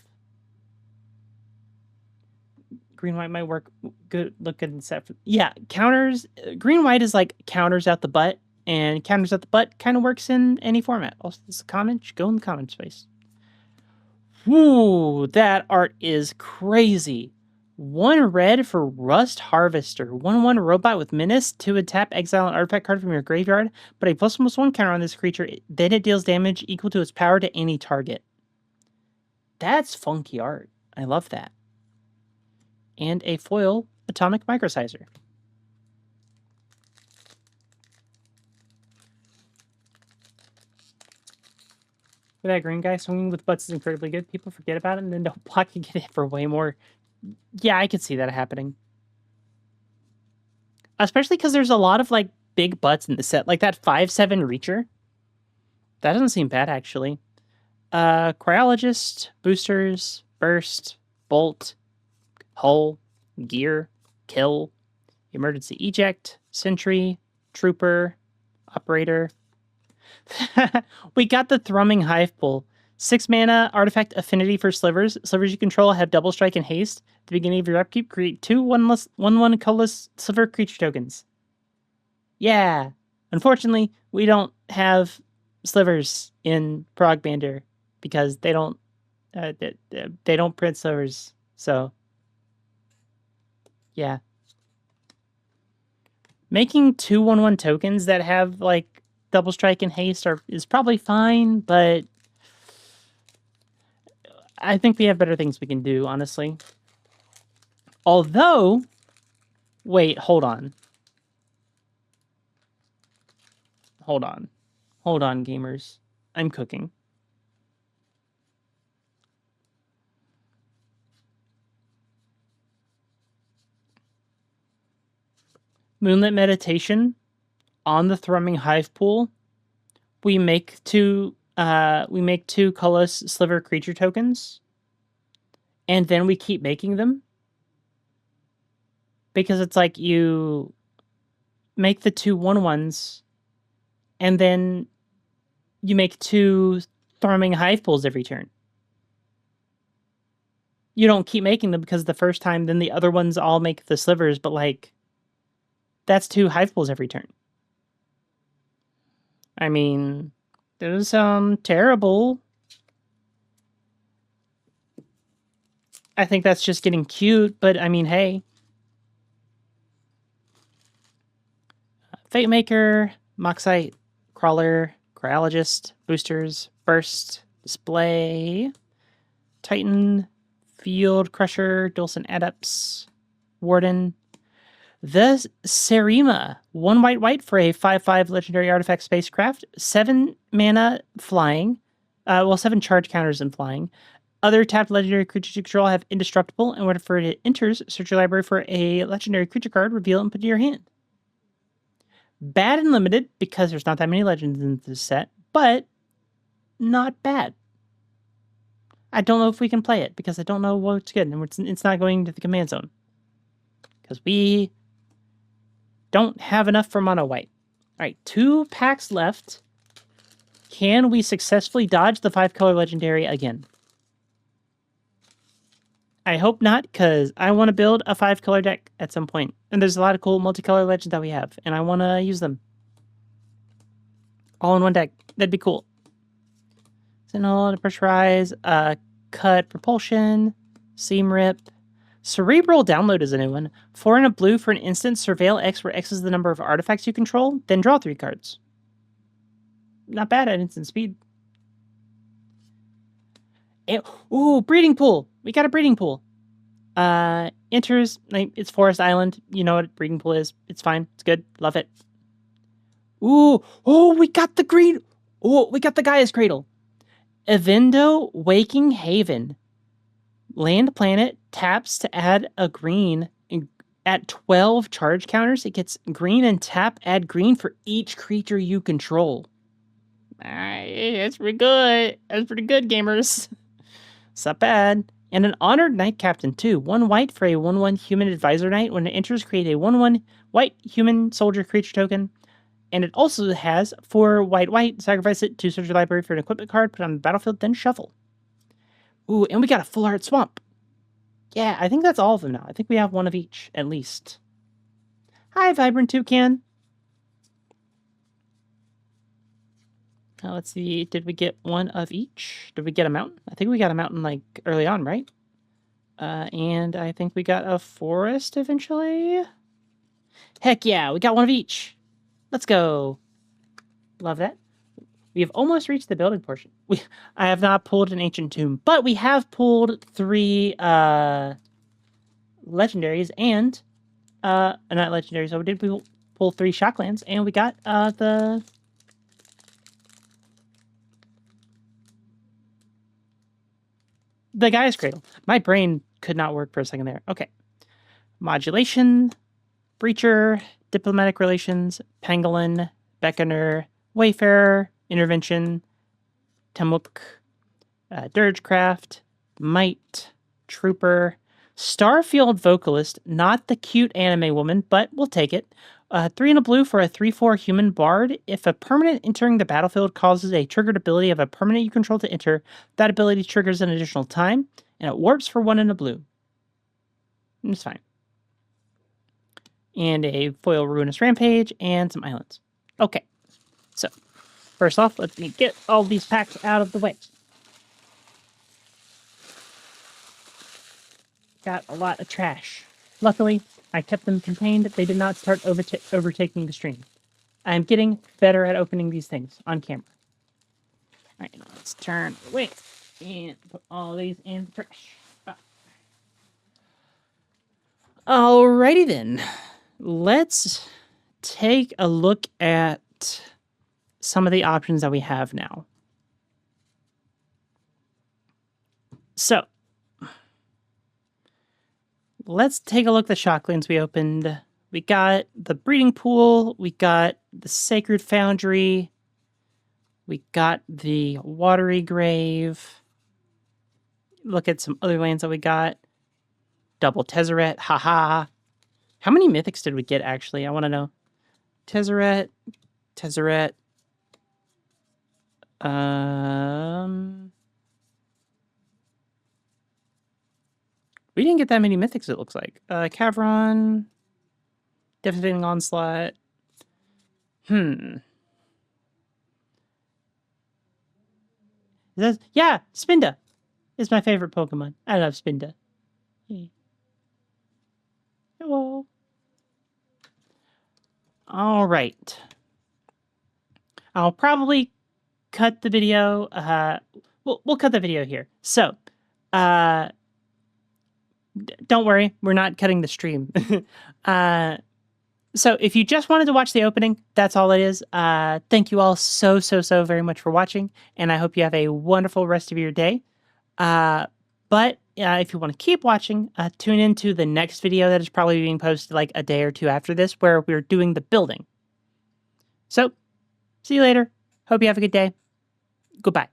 Green white might work good. Look good in set. Yeah, counters. Green white is like counters out the butt, and counters out the butt kind of works in any format. Also, this is a comment. Go in the comment space. Ooh, that art is crazy. 1 red for Rust Harvester. 1/1 robot with menace. 2 would tap, exile an artifact card from your graveyard. Put a +1/+1 counter on this creature. Then it deals damage equal to its power to any target. That's funky art. I love that. And a foil Atomic Microsizer. That green guy swinging with butts is incredibly good. People forget about it and then don't block and get hit for way more. Yeah, I could see that happening. Especially because there's a lot of like big butts in the set. Like that 5/7 Reacher. That doesn't seem bad, actually. Cryologist, Boosters, Burst, Bolt, Hull, Gear, Kill, Emergency Eject, Sentry, Trooper, Operator. We got the Thrumming Hive Pool. 6 mana, artifact affinity for slivers. Slivers you control have double strike and haste. At the beginning of your upkeep, create 2 1/1 colorless sliver creature tokens. Yeah. Unfortunately, we don't have slivers in Progmander because they don't print slivers. So yeah. Making 2 1/1 tokens that have like double strike and haste is probably fine, but I think we have better things we can do, honestly. Although, wait, hold on. Hold on. Hold on, gamers. I'm cooking. Moonlit Meditation on the Thrumming Hive Pool. We make two colorless sliver creature tokens, and then we keep making them. Because it's like you make the 2/1/1s, and then you make 2 Thrumming Hive Pools every turn. You don't keep making them because the first time, then the other ones all make the slivers, but like, that's 2 Hive Pools every turn. I mean, those sound terrible. I think that's just getting cute, but I mean, hey. Fate Maker, Moxite, Crawler, Cryologist, Boosters, Burst, Display, Titan, Field Crusher, Dulcin Adepts, Warden. The Serima, 1 white for a 5/5 legendary artifact spacecraft, 7 mana flying, 7 charge counters and flying. Other tapped legendary creatures you control have indestructible, and whenever it enters, search your library for a legendary creature card, reveal it, and put it in your hand. Bad and limited, because there's not that many legends in this set, but not bad. I don't know if we can play it, because I don't know what's good, and it's not going to the command zone. Because we don't have enough for mono white. Alright, 2 packs left. Can we successfully dodge the 5-color legendary again? I hope not, because I want to build a 5-color deck at some point. And there's a lot of cool multicolor legends that we have, and I want to use them. All in one deck. That'd be cool. Sentinel, Pressurize, Cut, Propulsion, Seam Rip. Cerebral Download is a new one. 4 and a blue for an instant. Surveil X, where X is the number of artifacts you control. Then draw 3 cards. Not bad at instant speed. Ooh, Breeding Pool. We got a Breeding Pool. Enters, it's Forest Island. You know what Breeding Pool is. It's fine. It's good. Love it. Ooh, oh, we got the green. Oh, we got the Gaia's Cradle. Evendo Waking Haven. Land planet taps to add a green. At 12 charge counters, it gets green and tap, add green for each creature you control. That's pretty good. That's pretty good, gamers. It's not bad. And an Honored Knight Captain, too. 1 white for a 1/1 Human Advisor Knight. When it enters, create a 1/1 white Human Soldier creature token. And it also has 4 white, sacrifice it to search your library for an equipment card, put it on the battlefield, then shuffle. Ooh, and we got a Full Art Swamp. Yeah, I think that's all of them now. I think we have 1 of each, at least. Hi, Vibrant Toucan. Now, let's see. Did we get 1 of each? Did we get a mountain? I think we got a mountain, like, early on, right? And I think we got a forest eventually. Heck yeah, we got 1 of each. Let's go. Love that. We have almost reached the building portion. I have not pulled an Ancient Tomb, but we have pulled 3 legendaries and not legendaries. So we did pull 3 Shocklands, and we got the Gaia's Cradle. My brain could not work for a second there. Okay. Modulation, Breacher, Diplomatic Relations, Pangolin, Beckoner, Wayfarer, Intervention, Temuk, Dirgecraft, Might, Trooper, Starfield Vocalist, not the cute anime woman, but we'll take it. 3 and a blue for a 3/4 Human Bard. If a permanent entering the battlefield causes a triggered ability of a permanent you control to enter, that ability triggers an additional time, and it warps for 1 and a blue. It's fine. And a foil Ruinous Rampage, and some islands. Okay, so first off, let me get all these packs out of the way. Got a lot of trash. Luckily, I kept them contained. They did not start overtaking the stream. I'm getting better at opening these things on camera. All right, let's turn away and put all these in the trash. Alrighty then. Let's take a look at some of the options that we have now. So, let's take a look at the shocklings we opened. We got the breeding pool, we got the sacred foundry, we got the watery grave. Look at some other lands that we got. Double Tezzeret, haha. How many mythics did we get, actually? I want to know. Tezzeret. We didn't get that many mythics, it looks like. Cavron. Devastating Onslaught. Yeah, Spinda is my favorite Pokemon. I love Spinda. Hello. All right. I'll probably cut the video. We'll cut the video here. So, don't worry, we're not cutting the stream. So if you just wanted to watch the opening, that's all it is. Thank you all so very much for watching, and I hope you have a wonderful rest of your day. But if you want to keep watching, tune into the next video that is probably being posted like a day or two after this, where we're doing the building. So, see you later. Hope you have a good day. Goodbye.